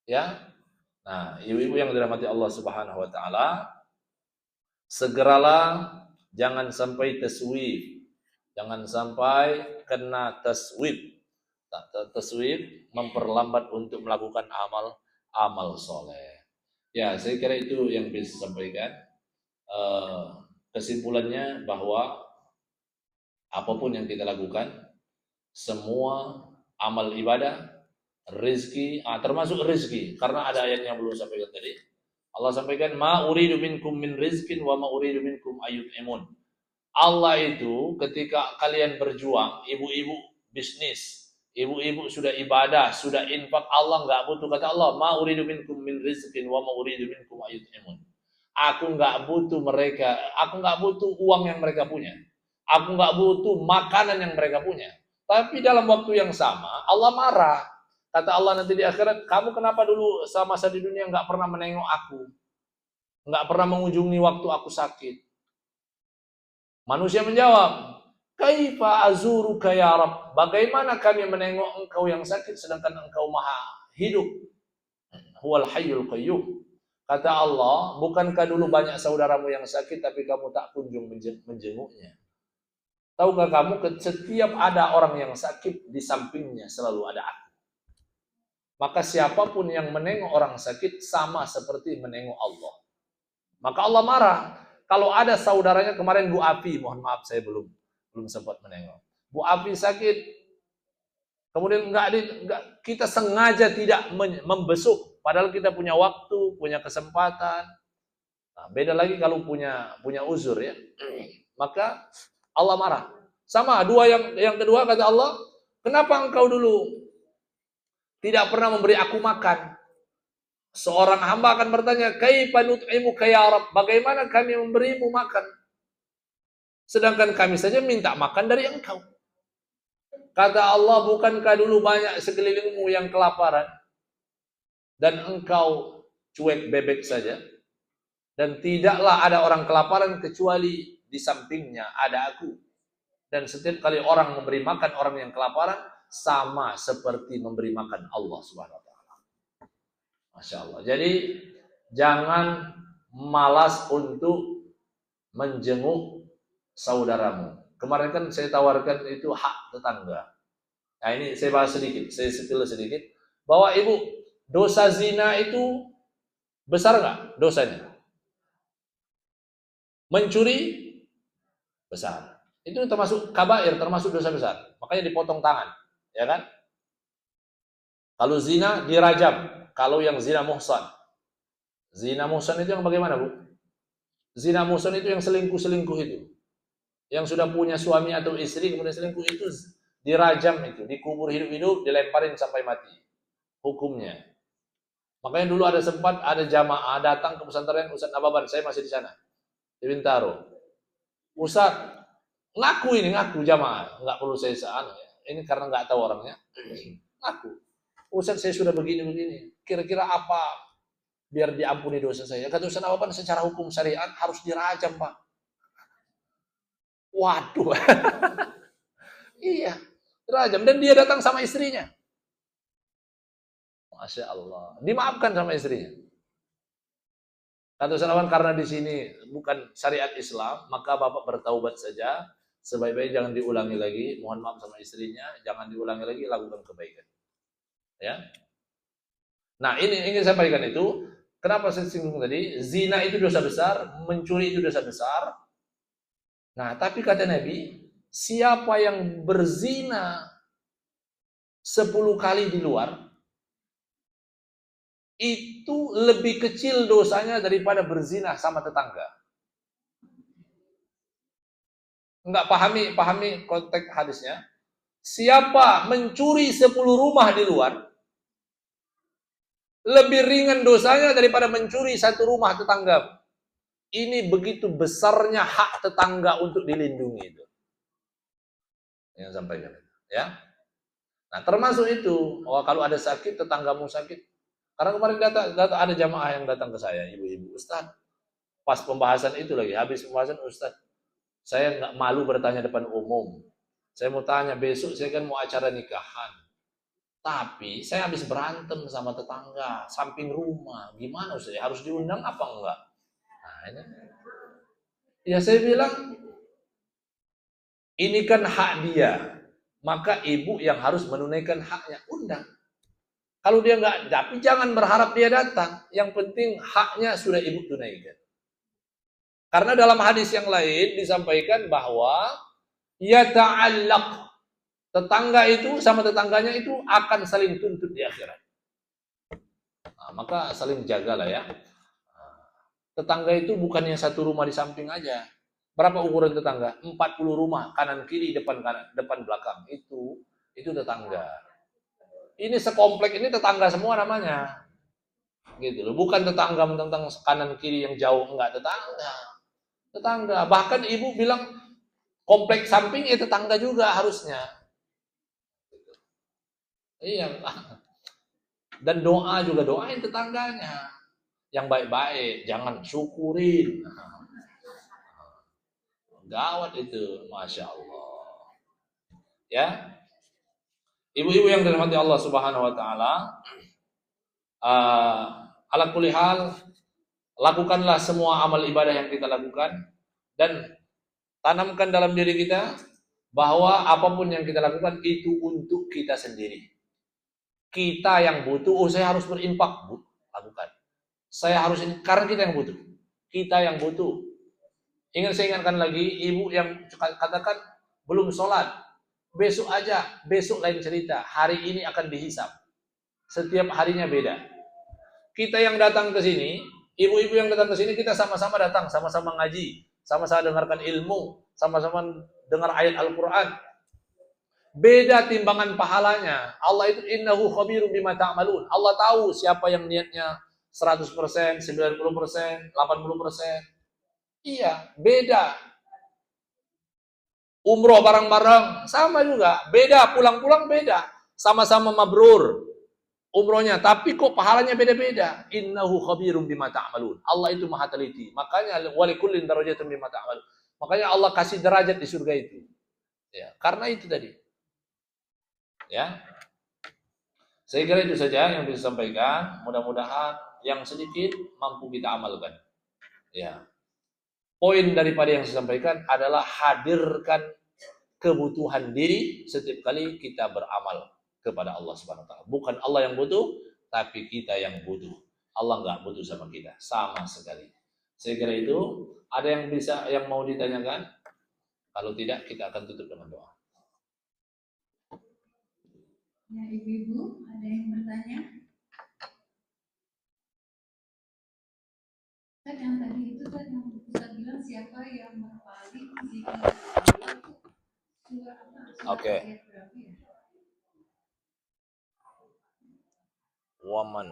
Ya. Nah, ibu-ibu yang dirahmati Allah Subhanahu wa taala, segeralah jangan sampai taswif. Jangan sampai kena taswif. Taswif memperlambat untuk melakukan amal soleh. Ya, saya kira itu yang bisa sampaikan. Kesimpulannya bahwa apapun yang kita lakukan, semua amal ibadah, rezeki, termasuk rezeki, karena ada ayat yang belum sampaikan tadi. Allah sampaikan, ma uridu minkum min rizkin wa ma uridu minkum ayyut'imun. Allah itu ketika kalian berjuang, ibu-ibu bisnis, ibu-ibu sudah ibadah, sudah infak, Allah nggak butuh. Kata Allah, ma uridu minkum min rizqin wa ma uridu minkum ayyut'imun. Aku nggak butuh mereka, aku nggak butuh uang yang mereka punya. Aku nggak butuh makanan yang mereka punya. Tapi dalam waktu yang sama, Allah marah. Kata Allah nanti di akhirat, kamu kenapa dulu sama masa di dunia nggak pernah menengok aku? Nggak pernah mengunjungi waktu aku sakit. Manusia menjawab, kaifa azuruka ya Rabb? Bagaimana kami menengok engkau yang sakit sedangkan engkau maha hidup? Huwal hayyul qayyum. Kata Allah, bukankah dulu banyak saudaramu yang sakit tapi kamu tak kunjung menjenguknya? Tahukah kamu setiap ada orang yang sakit di sampingnya selalu ada aku. Maka siapapun yang menengok orang sakit sama seperti menengok Allah. Maka Allah marah. Kalau ada saudaranya kemarin Bu Api, mohon maaf saya belum sempat menengok. Bu Api sakit, kemudian kita sengaja tidak membesuk, padahal kita punya waktu, punya kesempatan. Nah, beda lagi kalau punya uzur ya. Maka Allah marah. Sama dua yang kedua kata Allah, kenapa engkau dulu tidak pernah memberi aku makan? Seorang hamba akan bertanya, kaifa nut'imuka ya Rabb? Bagaimana kami memberimu makan? Sedangkan kami saja minta makan dari engkau. Kata Allah, bukankah dulu banyak sekelilingmu yang kelaparan dan engkau cuek bebek saja? Dan tidaklah ada orang kelaparan kecuali di sampingnya ada aku. Dan setiap kali orang memberi makan orang yang kelaparan, sama seperti memberi makan Allah Subhanahu wa taala. Masya Allah. Jadi jangan malas untuk menjenguk saudaramu. Kemarin kan saya tawarkan itu hak tetangga. Nah ini saya bahas sedikit, saya spill sedikit. Bahwa ibu, dosa zina itu besar nggak dosanya? Mencuri besar. Itu termasuk kabair, termasuk dosa besar. Makanya dipotong tangan, ya kan? Kalau zina dirajam. Kalau yang zina muhsan. Zina muhsan itu yang bagaimana, Bu? Zina muhsan itu yang selingkuh-selingkuh itu. Yang sudah punya suami atau istri kemudian selingkuh itu dirajam itu, dikubur hidup-hidup, dilemparin sampai mati. Hukumnya. Makanya dulu sempat ada jamaah datang ke pesantren Ustaz Nababan, saya masih di sana. Di Bintaro. Ustaz, ngaku jamaah, nggak perlu saya sana. Ini karena nggak tahu orangnya. Ngaku. Ustaz, saya sudah begini. Kira-kira apa biar diampuni dosa saya? Kata Ustaz Nababan, secara hukum syariat harus dirajam, Pak. Waduh. Iya, dirajam. Dan dia datang sama istrinya. Masya Allah. Dimaafkan sama istrinya. Kata Ustaz Nababan, karena di sini bukan syariat Islam, maka Bapak bertaubat saja. Sebaik-baik jangan diulangi lagi. Mohon maaf sama istrinya. Jangan diulangi lagi, lakukan kebaikan. Ya. Nah, ini ingin saya sampaikan itu. Kenapa saya singgung tadi? Zina itu dosa besar, mencuri itu dosa besar. Nah, tapi kata Nabi, siapa yang berzina 10 kali di luar, itu lebih kecil dosanya daripada berzina sama tetangga. Enggak pahami konteks hadisnya. Siapa mencuri 10 rumah di luar, lebih ringan dosanya daripada mencuri 1 rumah tetangga. Ini begitu besarnya hak tetangga untuk dilindungi itu. Yang sampaikan, ya. Nah, termasuk itu, kalau ada sakit, tetanggamu sakit. Karena kemarin ada jamaah yang datang ke saya, ibu-ibu, Ustaz. Pas pembahasan itu lagi, habis pembahasan, Ustaz, saya nggak malu bertanya depan umum. Saya mau tanya, besok saya kan mau acara nikahan. Tapi saya habis berantem sama tetangga, samping rumah. Gimana Ustaz? Harus diundang apa enggak? Nah, ini. Ya saya bilang, ini kan hak dia. Maka ibu yang harus menunaikan haknya. Undang. Kalau dia enggak, tapi jangan berharap dia datang. Yang penting haknya sudah ibu tunaikan. Karena dalam hadis yang lain disampaikan bahwa yata'allaq, tetangga itu sama tetangganya itu akan saling tuntut di akhirat. Nah, maka saling jagalah ya. Tetangga itu bukannya 1 rumah di samping aja. Berapa ukuran tetangga? 40 rumah, kanan kiri, depan belakang. Itu tetangga. Ini sekomplek ini tetangga semua namanya. Gitu loh. Bukan tetangga tentang kanan kiri yang jauh, enggak, tetangga. Bahkan ibu bilang komplek samping ya tetangga juga harusnya. Iya. Dan doa juga doain tetangganya. Yang baik-baik, jangan syukurin. Gawat itu, Masya Allah. Ya, ibu-ibu yang dirahmati Allah Subhanahu Wa Taala, ala kulli hal, lakukanlah semua amal ibadah yang kita lakukan dan tanamkan dalam diri kita bahwa apapun yang kita lakukan itu untuk kita sendiri. Kita yang butuh, saya harus berimpak, lakukan. Saya harus ini, karena kita yang butuh. Kita yang butuh. Saya ingatkan lagi, ibu yang katakan belum sholat, besok aja, besok lain cerita. Hari ini akan dihisap. Setiap harinya beda. Kita yang datang ke sini, ibu-ibu yang datang ke sini, kita sama-sama datang, sama-sama ngaji, sama-sama dengarkan ilmu, sama-sama dengar ayat Al-Quran. Beda timbangan pahalanya. Allah itu innahu khabirum bima ta'malun. Allah tahu siapa yang niatnya 100%, 90%, 80%. Iya, beda. Umroh bareng-bareng, sama juga. Beda, pulang-pulang beda. Sama-sama mabrur umrohnya, tapi kok pahalanya beda-beda. Innahu khabirum bima ta'malun. Allah itu maha teliti. Makanya walikullin darajatun bima ta'malun. Makanya Allah kasih derajat di surga itu. Ya, karena itu tadi. Ya. Saya kira itu saja yang bisa disampaikan. Mudah-mudahan yang sedikit mampu kita amalkan. Ya. Poin daripada yang saya sampaikan adalah hadirkan kebutuhan diri setiap kali kita beramal kepada Allah Subhanahu wa taala. Bukan Allah yang butuh, tapi kita yang butuh. Allah nggak butuh sama kita, sama sekali. Saya kira itu. Ada yang mau ditanyakan? Kalau tidak, kita akan tutup dengan doa. Ya, ibu-ibu, ada yang bertanya? Kan yang tadi itu kan yang Ustaz bilang siapa yang berpaling jika surah apa? Oke. Waman.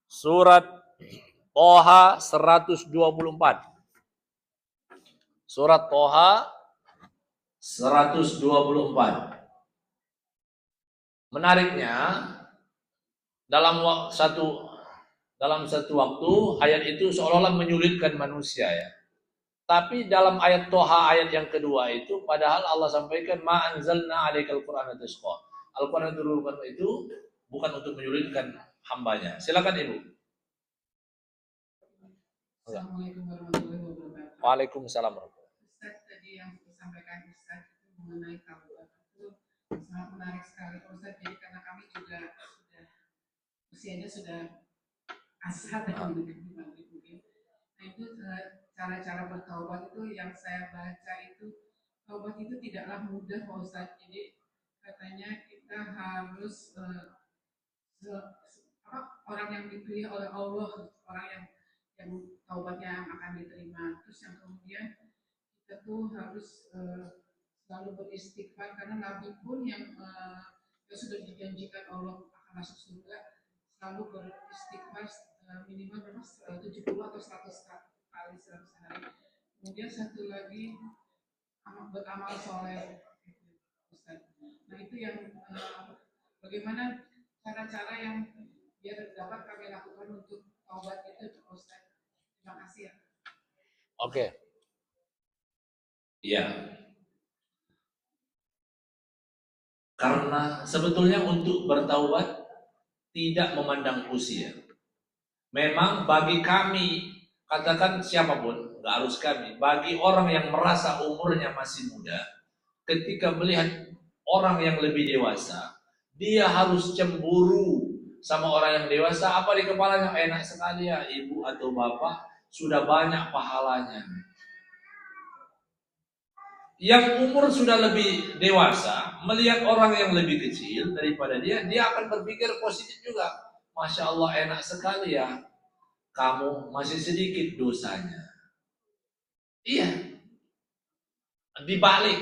Surat Toha 124. Surat Toha 124. Menariknya dalam satu waktu ayat itu seolah-olah menyulitkan manusia ya. Tapi dalam ayat Toha ayat yang kedua itu padahal Allah sampaikan ma anzalna 'alaikal qur'ana tashqa. Al-Qur'an turunkan itu bukan untuk menyulitkan hambanya. Silakan Ibu. Assalamualaikum warahmatullahi wabarakatuh. Waalaikumsalam. Ustaz tadi yang disampaikan Ustaz mengenai taubat itu sangat menarik sekali Ustaz. Jadi karena kami juga sudah usianya sudah asal dan mungkin. Nah itu cara-cara bertaubat itu yang saya baca itu taubat itu tidaklah mudah Pak Ustaz. Jadi katanya kita harus orang yang dipilih oleh Allah, orang yang taubatnya akan diterima. Terus yang kemudian kita tuh harus selalu beristighfar karena Nabi pun yang sudah dijanjikan Allah akan masuk surga selalu beristighfar minimal berapa 70 atau 100 kali sehari. Kemudian satu lagi beramal soleh, Ustaz. Nah itu yang bagaimana cara-cara yang biar dapat kami lakukan untuk taubat itu, Ustaz. Terima kasih ya. Oke. Iya. Karena sebetulnya untuk bertaubat tidak memandang usia. Memang bagi kami, katakan siapapun, nggak harus kami, bagi orang yang merasa umurnya masih muda, ketika melihat orang yang lebih dewasa, dia harus cemburu sama orang yang dewasa. Apa di kepalanya enak sekali ya ibu atau bapak sudah banyak pahalanya. Yang umur sudah lebih dewasa melihat orang yang lebih kecil daripada dia akan berpikir positif juga. Masya Allah enak sekali ya, kamu masih sedikit dosanya. Iya, dibalik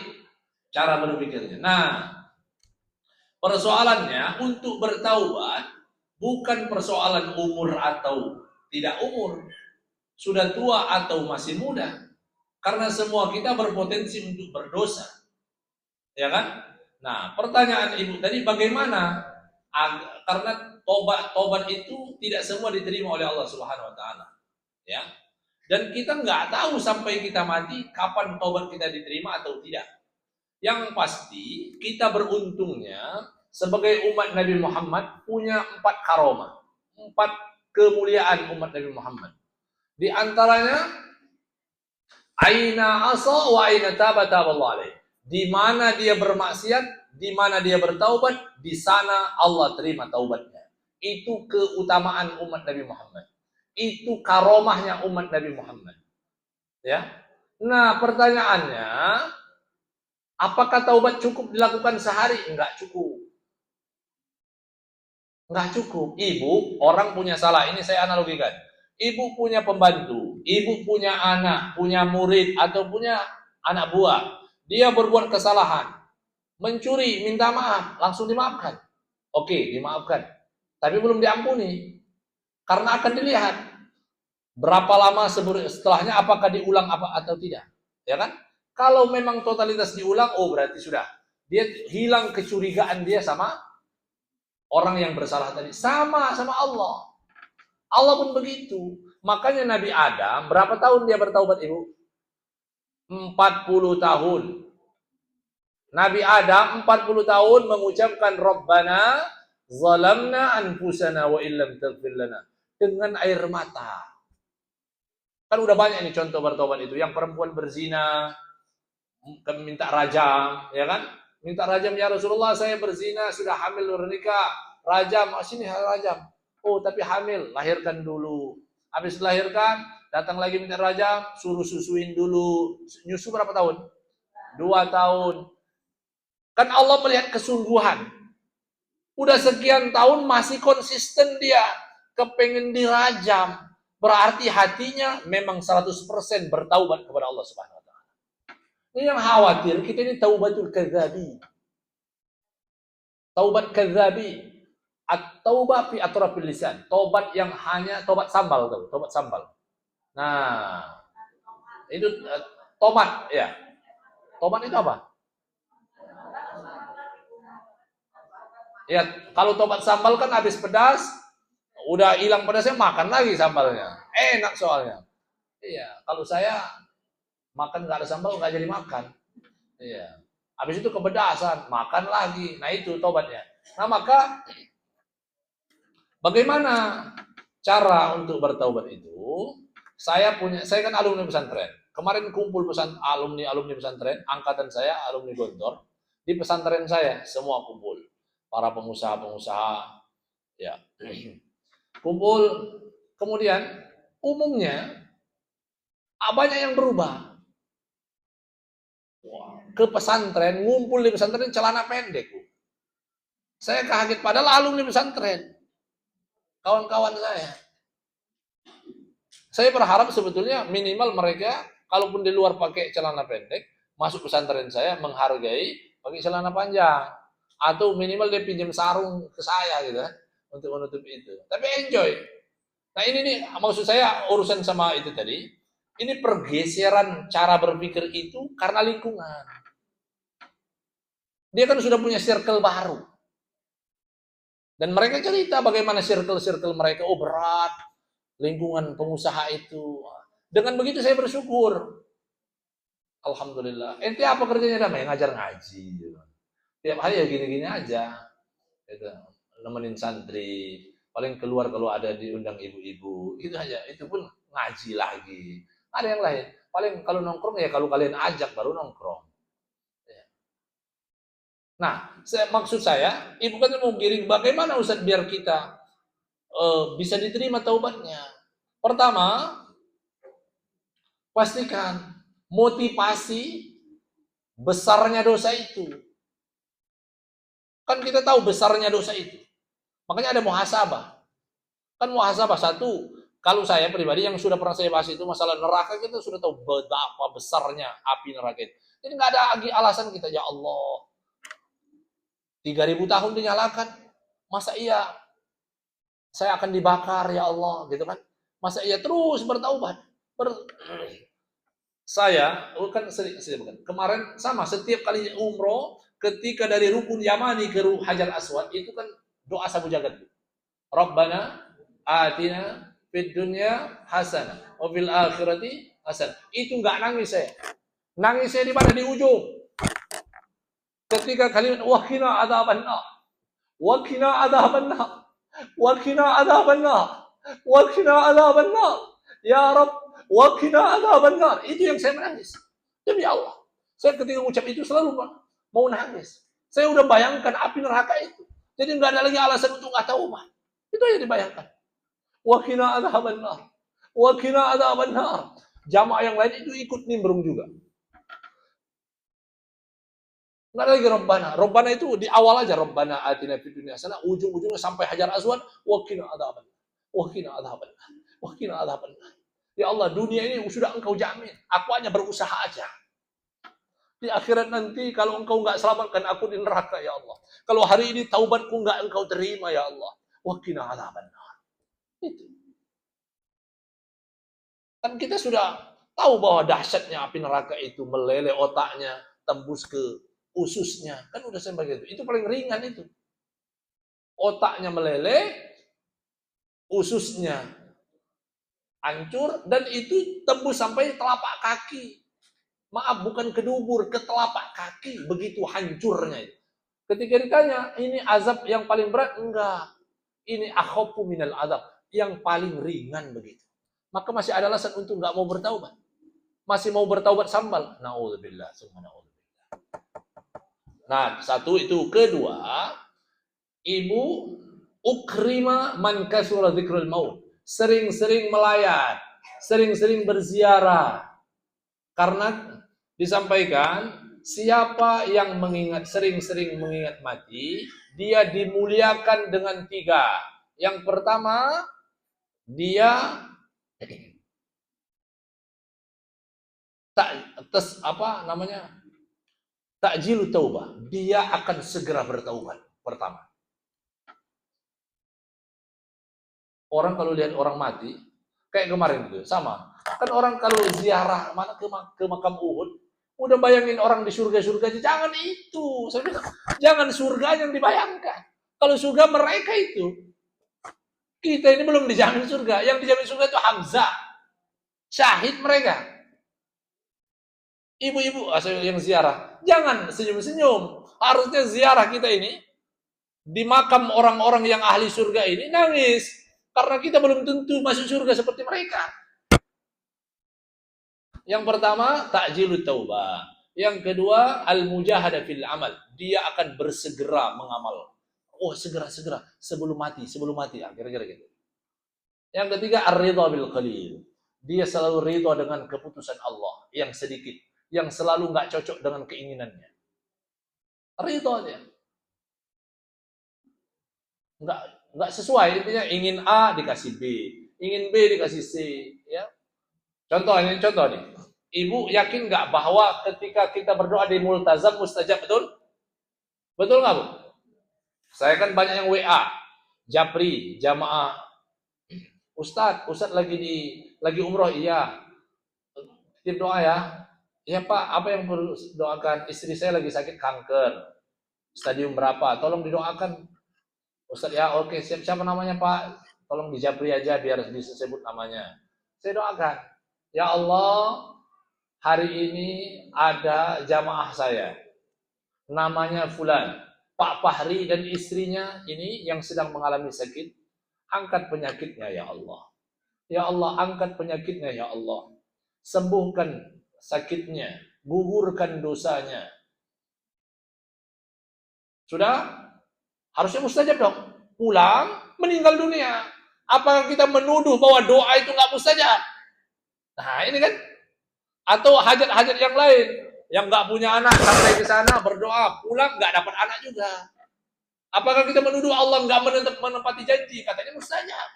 cara berpikirnya. Nah, persoalannya untuk bertaubat bukan persoalan umur atau tidak umur, sudah tua atau masih muda. Karena semua kita berpotensi untuk berdosa. Ya kan? Nah, pertanyaan Ibu tadi bagaimana? Karena tobat itu tidak semua diterima oleh Allah Subhanahu wa taala. Ya. Dan kita nggak tahu sampai kita mati kapan tobat kita diterima atau tidak. Yang pasti kita beruntungnya sebagai umat Nabi Muhammad punya 4 karomah, 4 kemuliaan umat Nabi Muhammad. Di antaranya aina asa wa aina taba Allah alaih. Di mana dia bermaksiat, di mana dia bertaubat, di sana Allah terima taubatnya. Itu keutamaan umat Nabi Muhammad. Itu karomahnya umat Nabi Muhammad. Ya. Nah, pertanyaannya, apakah taubat cukup dilakukan sehari? Enggak cukup. Enggak cukup. Ibu, orang punya salah. Ini saya analogikan. Ibu punya pembantu, ibu punya anak, punya murid, atau punya anak buah. Dia berbuat kesalahan, mencuri, minta maaf, langsung dimaafkan. Oke, dimaafkan. Tapi belum diampuni. Karena akan dilihat. Berapa lama setelahnya, apakah diulang apa atau tidak? Ya kan? Kalau memang totalitas diulang, oh berarti sudah. Dia hilang kecurigaan dia sama orang yang bersalah tadi. Sama Allah. Allah pun begitu. Makanya Nabi Adam, berapa tahun dia bertaubat, Ibu? 40 tahun. Nabi Adam 40 tahun mengucapkan Rabbana zalamna anfusana wa illam taghfir lana, dengan air mata. Kan udah banyak nih contoh bertobat itu. Yang perempuan berzina, minta rajam, ya kan? Minta rajam, ya Rasulullah, saya berzina, sudah hamil nikah. Rajam, sini rajam. Oh, tapi hamil, lahirkan dulu. Habis lahirkan, datang lagi minta rajam, suruh susuin dulu. Nyusu berapa tahun? 2 tahun. Kan Allah melihat kesungguhan. Udah sekian tahun masih konsisten dia, kepengen dirajam. Berarti hatinya memang 100% bertaubat kepada Allah Subhanahu wa taala. Ini yang khawatir, kita ini taubatul kadzabi. Taubat kadzabi. At-taubah fi atrafil lisan. Tobat yang hanya tobat sambal tuh, tobat sambal. Nah, itu tomat ya. Tomat itu apa? Ya, kalau tobat sambal kan habis pedas, udah hilang pedasnya, makan lagi sambalnya. Enak soalnya. Iya, kalau saya makan nggak ada sambal nggak jadi makan. Iya. Habis itu kepedasan, makan lagi. Nah itu tobatnya. Nah maka bagaimana cara untuk bertaubat itu? Saya kan alumni pesantren. Kemarin kumpul alumni pesantren, angkatan saya alumni Gontor di pesantren saya, semua kumpul. Para pengusaha-pengusaha, ya, kumpul. Kemudian umumnya banyak yang berubah. Ke pesantren, ngumpul di pesantren celana pendek. Saya kaget, padahal alumni pesantren, kawan-kawan saya. Saya berharap sebetulnya minimal mereka, kalaupun di luar pakai celana pendek, masuk pesantren saya menghargai pakai celana panjang. Atau minimal dia pinjam sarung ke saya gitu untuk menutup itu. Tapi enjoy. Nah ini nih maksud saya urusan sama itu tadi. Ini pergeseran cara berpikir itu karena lingkungan. Dia kan sudah punya circle baru. Dan mereka cerita bagaimana circle-circle mereka. Oh berat, lingkungan pengusaha itu. Dengan begitu saya bersyukur. Alhamdulillah. Ente apa kerjanya damai? Ngajar ngaji. Tiap hari ya gini-gini aja. Gitu. Nemenin santri. Paling keluar kalau ada diundang ibu-ibu. Itu aja. Itu pun ngaji lagi. Ada yang lain. Paling kalau nongkrong ya kalau kalian ajak baru nongkrong. Nah, maksud saya, ibu kan mau giring bagaimana Ustaz biar kita bisa diterima taubatnya. Pertama, pastikan motivasi besarnya dosa itu. Kan kita tahu besarnya dosa itu. Makanya ada muhasabah. Kan muhasabah satu, kalau saya pribadi yang sudah pernah saya bahas itu masalah neraka, kita sudah tahu betapa besarnya api neraka itu. Jadi nggak ada lagi alasan kita, ya Allah, 3000 tahun dinyalakan, masa iya saya akan dibakar ya Allah, gitu kan? Masa iya terus bertaubat? Saya kan kemarin sama, setiap kali umroh, ketika dari rukun Yamani ke Hajar Aswad itu kan doa sabu jagat. Rabbana atina fid dunya hasanah wa fil akhirati hasanah. Itu enggak nangis saya. Nangis saya di mana? Di ujung. Ketika kalimat waqina adzabannar. Waqina adzabannar. Waqina adzabannar. Waqina adzabannar. Ya Rabb, waqina adzabannar. Itu yang saya menangis. Demi Allah. Saya ketika ucap itu selalu mau nangis. Saya udah bayangkan api neraka itu. Jadi enggak ada lagi alasan untuk enggak taubat. Itu yang dibayangkan. Waqina adzabannar. Waqina adzabannar. Jamaah yang lain itu ikut nimbrung juga. Nggak ada lagi Rabbana. Rabbana itu di awal aja. Rabbana atina fid dunya hasanah. Ujung-ujungnya sampai Hajar Aswad. Waqina adzabannar. Waqina adzabannar. Waqina adzabannar. Ya Allah, dunia ini sudah engkau jamin. Aku hanya berusaha aja. Di akhirat nanti kalau engkau nggak selamatkan aku di neraka ya Allah. Kalau hari ini taubatku nggak engkau terima ya Allah. Waqina adzabannar. Itu. Kan kita sudah tahu bahwa dahsyatnya api neraka itu meleleh otaknya, tembus ke ususnya. Kan udah sampai gitu. Itu paling ringan itu. Otaknya meleleh, ususnya hancur, dan itu tembus sampai telapak kaki. Maaf, bukan ke dubur, ke telapak kaki. Begitu hancurnya itu. Ketika ditanya, ini azab yang paling berat? Enggak. Ini akhafu minal azab. Yang paling ringan begitu. Maka masih ada alasan untuk nggak mau bertaubat. Masih mau bertaubat sambal. Na'udzubillah, summa na'udzubillah. Nah, satu itu. Kedua, ibu ukrima man kasura dzikrul maut. Sering-sering melayat, sering-sering berziarah. Karena disampaikan, siapa yang sering-sering mengingat mati, dia dimuliakan dengan 3. Yang pertama, dia takjilu taubah. Dia akan segera bertaubat. Pertama. Orang kalau lihat orang mati, kayak kemarin gitu, sama. Kan orang kalau ziarah mana ke makam Uhud, udah bayangin orang di surga-surga aja. Jangan itu. Saya bilang, jangan surga yang dibayangkan. Kalau surga mereka itu. Kita ini belum dijamin surga. Yang dijamin surga itu Hamzah. Syahid mereka. Ibu-ibu yang ziarah, jangan senyum-senyum. Harusnya ziarah kita ini di makam orang-orang yang ahli surga ini nangis. Karena kita belum tentu masuk surga seperti mereka. Yang pertama, takjilut taubah. Yang kedua, al-mujahadah fil amal. Dia akan bersegera mengamal. Oh, segera-segera. Sebelum mati. Kira-kira gitu. Yang ketiga, ar-ridha bil qalil. Dia selalu ridha dengan keputusan Allah yang sedikit. Yang selalu nggak cocok dengan keinginannya. Ridha dia. Nggak sesuai, intinya ingin A dikasih B, ingin B dikasih C, ya. Contoh nih. Ibu yakin nggak bahwa ketika kita berdoa di multazam mustajab, betul? Betul nggak, Bu? Saya kan banyak yang WA, Japri, jamaah. Ustadz lagi umroh, iya. Titip doa ya. Iya Pak, apa yang perlu doakan? Istri saya lagi sakit kanker. Stadium berapa? Tolong didoakan. Ustadz ya, oke, siapa namanya Pak? Tolong dijapri aja biar disebut namanya. Saya doakan, ya Allah, hari ini ada jamaah saya, namanya Fulan, Pak Fahri dan istrinya ini yang sedang mengalami sakit, angkat penyakitnya ya Allah. Ya Allah, angkat penyakitnya ya Allah. Sembuhkan sakitnya, gugurkan dosanya. Sudah? Harusnya mustajab dong. Pulang, meninggal dunia. Apakah kita menuduh bahwa doa itu nggak mustajab? Nah, ini kan. Atau hajat-hajat yang lain. Yang nggak punya anak, sampai ke sana berdoa, pulang nggak dapat anak juga. Apakah kita menuduh Allah nggak menepati janji? Katanya mustajab.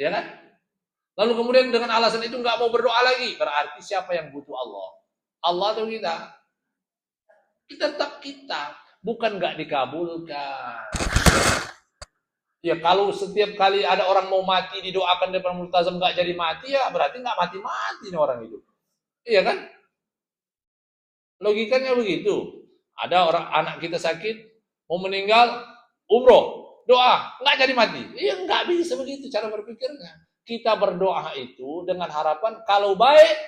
Ya kan? Lalu kemudian dengan alasan itu nggak mau berdoa lagi. Berarti siapa yang butuh Allah? Allah atau kita? Kita. Bukan nggak dikabulkan. Ya kalau setiap kali ada orang mau mati didoakan depan multazam nggak jadi mati, ya berarti nggak mati-mati nih orang itu. Iya kan? Logikanya begitu. Ada orang anak kita sakit mau meninggal, umroh, doa nggak jadi mati. Iya nggak bisa begitu cara berpikirnya. Kita berdoa itu dengan harapan kalau baik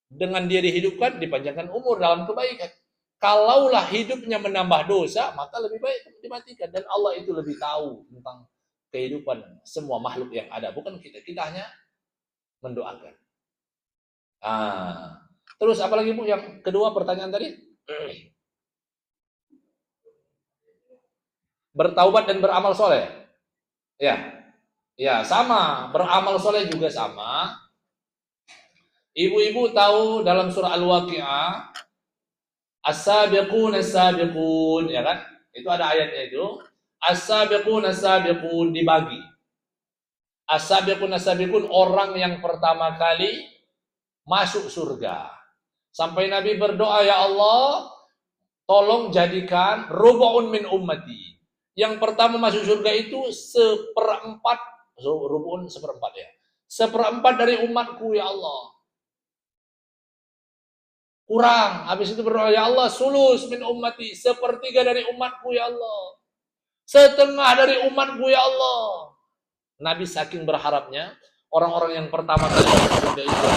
dengan dia dihidupkan dipanjangkan umur dalam kebaikan. Kalaulah hidupnya menambah dosa, maka lebih baik dimatikan. Dan Allah itu lebih tahu tentang kehidupan semua makhluk yang ada. Bukan kita. Kita hanya mendoakan. Terus apalagi Bu yang kedua pertanyaan tadi? Bertaubat dan beramal soleh. Ya sama. Beramal soleh juga sama. Ibu-ibu tahu dalam surah Al-Waqi'ah, As-sabiqun as-sabiqun, ya kan? Itu ada ayatnya itu. As-sabiqun as-sabiqun dibagi. As-sabiqun as-sabiqun orang yang pertama kali masuk surga. Sampai Nabi berdoa, ya Allah, tolong jadikan rubu'un min ummati. Yang pertama masuk surga itu seperempat, rubu'un seperempat ya. 1/4 dari umatku ya Allah. Kurang. Habis itu berdoa, ya Allah, sulus min ummati, 1/3 dari umatku ya Allah. 1/2 dari umatku ya Allah. Nabi saking berharapnya, orang-orang yang pertama kali masuk surga itu.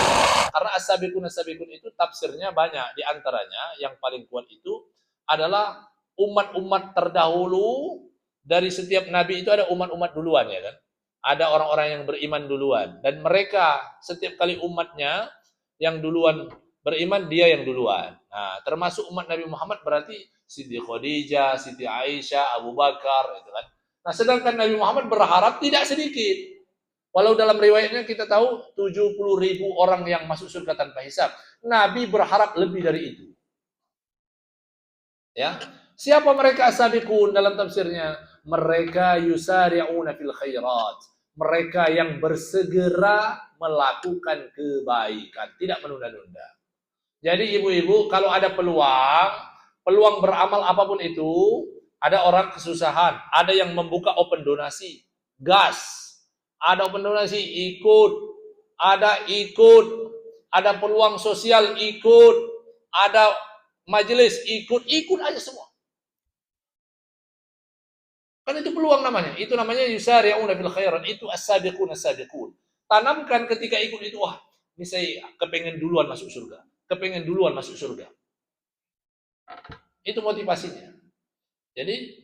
Karena as-sabiqun itu tafsirnya banyak. Di antaranya yang paling kuat itu adalah umat-umat terdahulu. Dari setiap nabi itu ada umat-umat duluan, ya kan? Ada orang-orang yang beriman duluan. Dan mereka setiap kali umatnya yang duluan beriman, dia yang duluan. Nah, termasuk umat Nabi Muhammad berarti Siti Khadijah, Siti Aisyah, Abu Bakar, itu kan. Nah, sedangkan Nabi Muhammad berharap tidak sedikit. Walau dalam riwayatnya kita tahu 70.000 orang yang masuk surga tanpa hisab. Nabi berharap lebih dari itu. Ya. Siapa mereka as-sabiqun dalam tafsirnya? Mereka yusari'una fil khairat. Mereka yang bersegera melakukan kebaikan, tidak menunda-nunda. Jadi ibu-ibu, kalau ada peluang beramal apapun itu, ada orang kesusahan, ada yang membuka open donasi, gas, ada open donasi, ikut, ada peluang sosial, ikut, ada majelis, ikut aja semua. Kan itu peluang namanya, itu namanya yusari'una fil khairat, itu as-sabiqun. Tanamkan ketika ikut itu, wah, ini saya kepengen duluan masuk surga. Itu motivasinya. Jadi,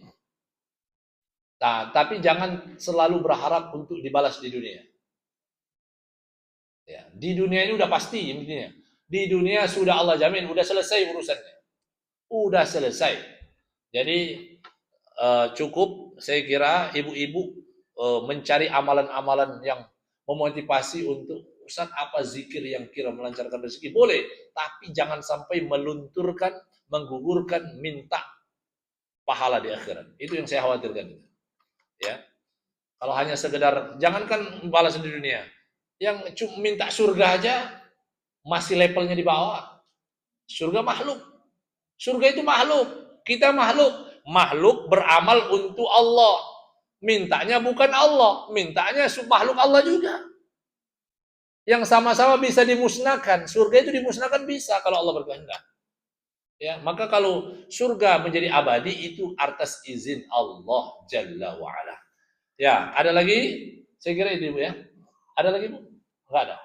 nah, tapi jangan selalu berharap untuk dibalas di dunia. Ya, di dunia ini udah pasti intinya. Di dunia sudah Allah jamin, udah selesai urusannya. Udah selesai. Jadi cukup saya kira ibu-ibu mencari amalan-amalan yang memotivasi untuk Ustaz, apa zikir yang kira melancarkan rezeki? Boleh, tapi jangan sampai melunturkan, menggugurkan, minta pahala di akhirat. Itu yang saya khawatirkan. Ya, kalau hanya sekedar, jangankan balas di dunia, yang cuma minta surga aja masih levelnya di bawah. Surga makhluk, surga itu makhluk, kita makhluk beramal untuk Allah. Mintanya bukan Allah, mintanya makhluk Allah juga. Yang sama-sama bisa dimusnahkan. Surga itu dimusnahkan bisa kalau Allah berkehendak. Ya, maka kalau surga menjadi abadi itu atas izin Allah Jalla wa Ala. Ya, ada lagi? Saya kira itu Ibu ya. Ada lagi Bu? Enggak ada.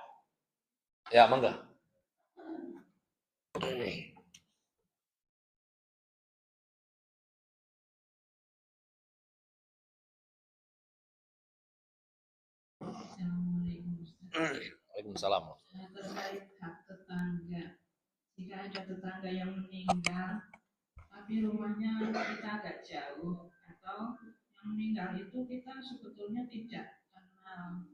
Ya, mangga. Waalaikumsalam. Terkait hak tetangga, jika ada tetangga yang meninggal, tapi rumahnya kita agak jauh, atau yang meninggal itu kita sebetulnya tidak kenal,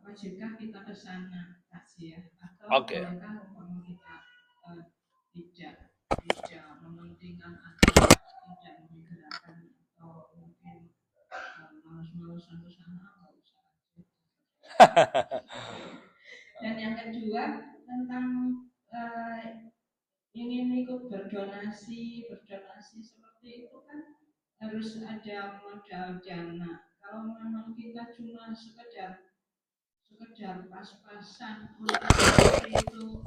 wajibkah kita ke sana ya? Atau bolehkah umpama kita tidak mementingkan atau tidak menggerakkan, atau mungkin malas-malasan ke sana, nggak usah. Dan yang kedua tentang ingin ikut berdonasi seperti itu kan harus ada modal dana. Kalau memang kita cuma sekedar pas-pasan untuk seperti itu,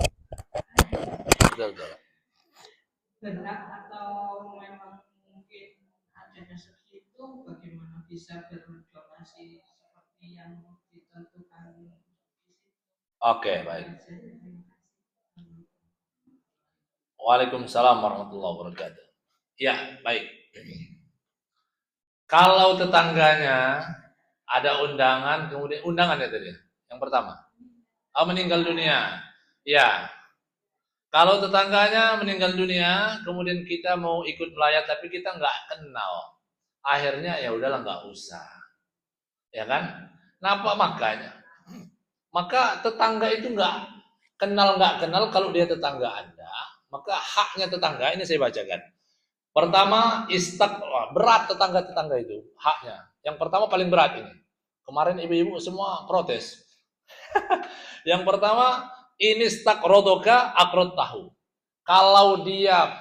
berat atau memang mungkin adanya seperti itu, bagaimana bisa berdonasi seperti yang ditentukan di situ? Oke, baik. Waalaikumsalam warahmatullahi wabarakatuh. Ya, baik. Kalau tetangganya ada undangan, kemudian undangan ya tadi. Yang pertama, meninggal dunia. Ya. Kalau tetangganya meninggal dunia, kemudian kita mau ikut melayat tapi kita nggak kenal. Akhirnya ya udahlah nggak usah. Ya kan? Kenapa makanya? Maka tetangga itu nggak kenal kalau dia tetangga Anda, maka haknya tetangga ini saya bacakan. Pertama, berat tetangga itu haknya. Yang pertama paling berat ini. Kemarin ibu-ibu semua protes. Yang pertama, ini rodoka akrot tahu. Kalau dia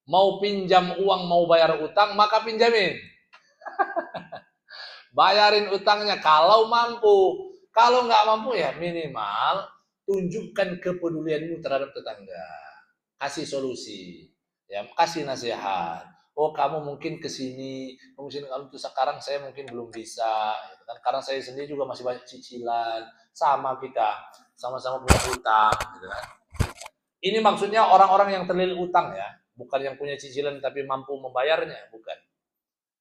mau pinjam uang, mau bayar utang, maka pinjamin. Bayarin utangnya kalau mampu. Kalau nggak mampu ya minimal tunjukkan kepedulianmu terhadap tetangga. Kasih solusi, ya, kasih nasihat. Oh kamu mungkin kesini, mungkin kalau untuk sekarang saya mungkin belum bisa, gitu kan? Karena saya sendiri juga masih banyak cicilan, sama kita, sama-sama punya utang, gitu kan? Ini maksudnya orang-orang yang terlilit utang ya, bukan yang punya cicilan tapi mampu membayarnya, bukan.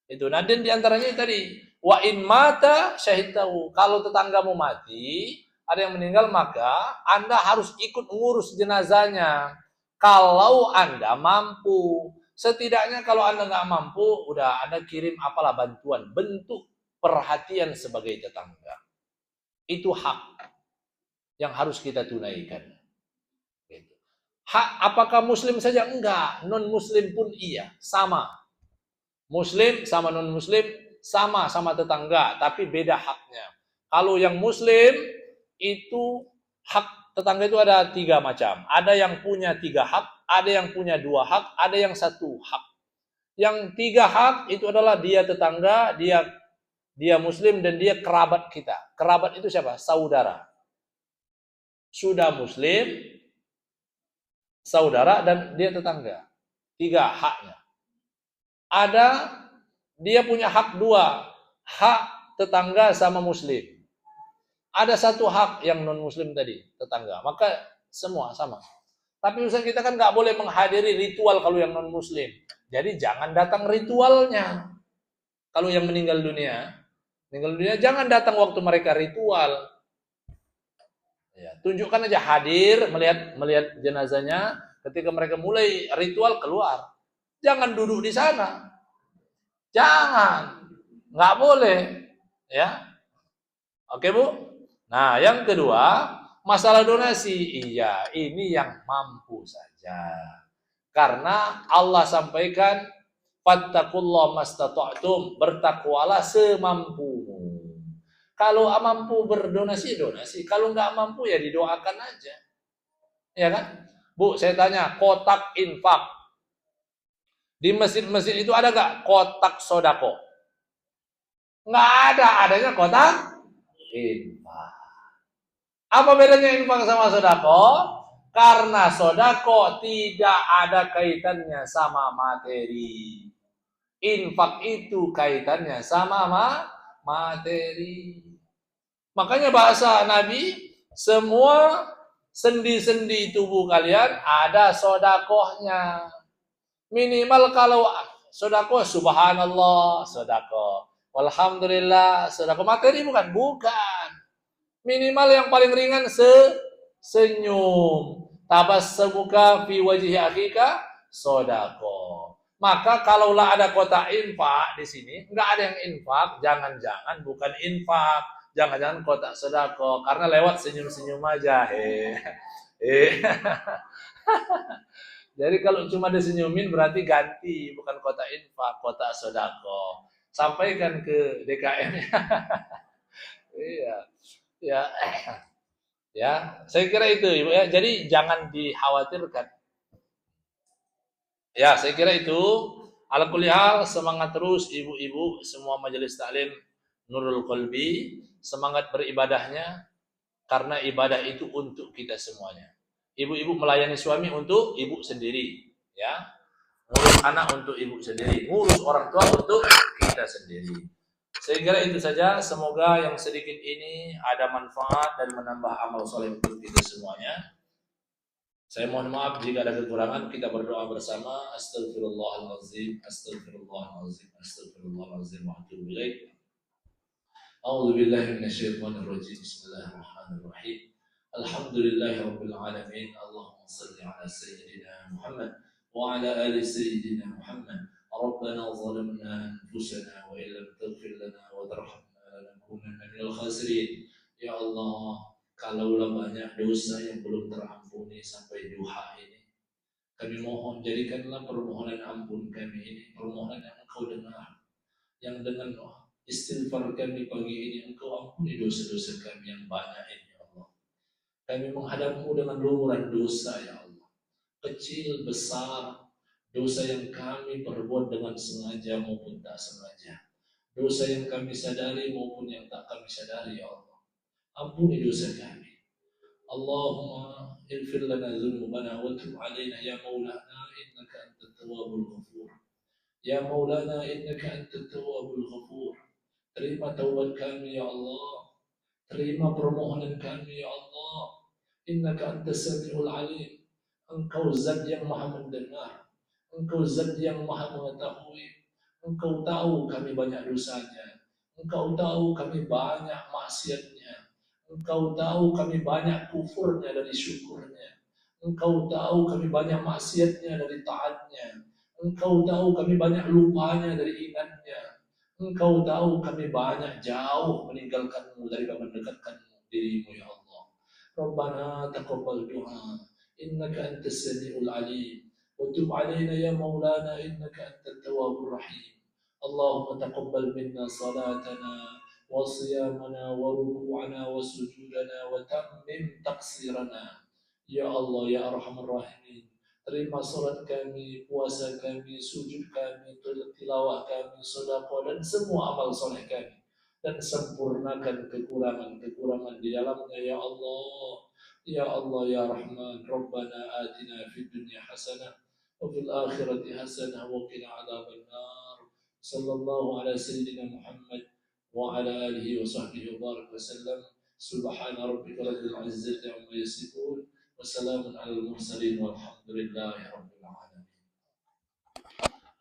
Itu. Nah, dan diantaranya tadi, wa in mata syahid tahu. Kalau tetanggamu mati, ada yang meninggal, maka Anda harus ikut mengurus jenazahnya. Kalau Anda mampu. Setidaknya kalau Anda nggak mampu, udah Anda kirim apalah bantuan. Bentuk perhatian sebagai tetangga. Itu hak yang harus kita tunaikan. Gitu. Hak apakah muslim saja? Enggak. Non-muslim pun iya. Sama. Muslim sama non-muslim sama tetangga, tapi beda haknya. Kalau yang muslim itu hak tetangga itu ada 3 macam. Ada yang punya 3 hak, ada yang punya 2 hak, ada yang 1 hak. Yang 3 hak itu adalah dia tetangga, dia muslim dan dia kerabat kita. Kerabat itu siapa? Saudara. Sudah muslim, saudara dan dia tetangga. 3 haknya. Ada dia punya hak 2, hak tetangga sama muslim. Ada 1 hak yang non muslim tadi, tetangga. Maka semua sama. Tapi Ustaz kita kan nggak boleh menghadiri ritual kalau yang non muslim. Jadi jangan datang ritualnya. Kalau yang meninggal dunia jangan datang waktu mereka ritual. Ya, tunjukkan aja hadir melihat jenazahnya, ketika mereka mulai ritual keluar. Jangan duduk di sana. Jangan. Nggak boleh, ya. Oke, Bu? Nah, yang kedua, masalah donasi. Iya, ini yang mampu saja. Karena Allah sampaikan, fattaqullaha mastata'tum, bertakwalah semampumu. Kalau mampu berdonasi, donasi. Kalau nggak mampu, ya didoakan aja. Ya kan? Bu, saya tanya, kotak infak. Di masjid-masjid itu ada nggak kotak sodako? Nggak ada, adanya kotak infak. Apa bedanya infak sama sodako? Karena sodako tidak ada kaitannya sama materi. Infak itu kaitannya sama materi. Makanya bahasa Nabi, semua sendi-sendi tubuh kalian ada sodakohnya. Minimal kalau sodakoh, subhanallah, sodakoh. Alhamdulillah, sodakoh. Materi bukan? Bukan. Minimal yang paling ringan senyum. Tabassamuka fi wajhi akhika sodako. Maka kalaulah ada kotak infak di sini, nggak ada yang infak, jangan-jangan bukan infak, jangan-jangan kotak sodako, karena lewat senyum-senyum aja. Jadi kalau cuma disenyumin berarti ganti, bukan kotak infak, kotak sodako. Sampaikan ke DKM. Iya, ya. Ya, saya kira itu Ibu ya. Jadi jangan dikhawatirkan. Ya, saya kira itu. Ala kulli hal, semangat terus ibu-ibu semua majelis taklim Nurul Qalbi, semangat beribadahnya karena ibadah itu untuk kita semuanya. Ibu-ibu melayani suami untuk ibu sendiri, ya. Ngurus anak untuk ibu sendiri, ngurus orang tua untuk kita sendiri. Saya kira itu saja. Semoga yang sedikit ini ada manfaat dan menambah amal soleh untuk kita semuanya. Saya mohon maaf jika ada kekurangan. Kita berdoa bersama. Astagfirullahaladzim, astagfirullahaladzim, astagfirullahaladzim, wa atubu ilaih. A'udzu billahi minasyaitonir rajim. Bismillahirrahmanirrahim. Alhamdulillahi rabbil alamin. Allahumma shalli ala sayyidina Muhammad wa ala ali sayyidina Muhammad. ربنا ظلمنا أنفسنا وإن لم تغفر لنا وترحمنا لنكونن من الخاسرين. Ya Allah, kalaulah banyak dosa yang belum terampuni sampai duha ini, kami mohon jadikanlah permohonan ampun kami ini permohonan yang Engkau dengar, yang dengan istighfar kami pagi ini Engkau ampuni dosa-dosa kami yang banyak ini ya Allah. Kami menghadapmu dengan lumuran dosa ya Allah, kecil besar, dosa yang kami perbuat dengan sengaja maupun tak sengaja, dosa yang kami sadari maupun yang tak kami sadari ya Allah. ampuni dosa kami. Allahumma ighfir lana dhunubana wa tub alaina ya maulana innaka antat tawwabul ghafur. Ya maulana innaka antat tawwabul ghafur. Terima taubat kami ya Allah. Terima permohonan kami ya Allah. Innaka antas samiul alim. Engkau zat yang maha mendengar. Engkau zat yang maha mengetahui. Engkau tahu kami banyak dosanya. Engkau tahu kami banyak maksiatnya. Engkau tahu kami banyak kufurnya dari syukurnya. Engkau tahu kami banyak maksiatnya dari taatnya. Engkau tahu kami banyak lupanya dari ingatnya. Engkau tahu kami banyak jauh meninggalkanmu daripada mendekatkan dirimu ya Allah. Rabbana taqabbal du'a innaka antas samiul alim wa tub alaina ya maulana innaka antat tawwabur rahim. Allahumma taqabbal minna salatana wa siyamana wa ruku'ana wa sujudana wa tammim taqsirana. Ya Allah ya arhamar rahimin. Terima salat kami, puasa kami, sujud kami, tilawah kami, sedekah dan semua amal soleh kami. Dan sempurnakan kekurangan-kekurangan di dalamnya ya Allah. Ya Allah ya Rahman, Rabbana atina fid dunya hasanah wa fil akhirati hasanah wa qina adzaban nar. Sallallahu ala sayyidina Muhammad wa ala alihi wa sahbihi wa barak wa sallam. Subhana rabbika rabbil izzati amma yasifun. Wassalamun alal mursalin walhamdulillahi rabbil alamin.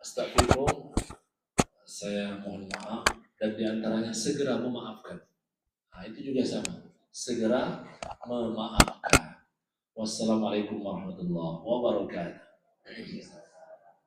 Astagfirullah, saya mohon maaf dan diantaranya segera memaafkan. Nah, itu juga sama, segera memaafkan. Wassalamualaikum warahmatullahi wabarakatuh.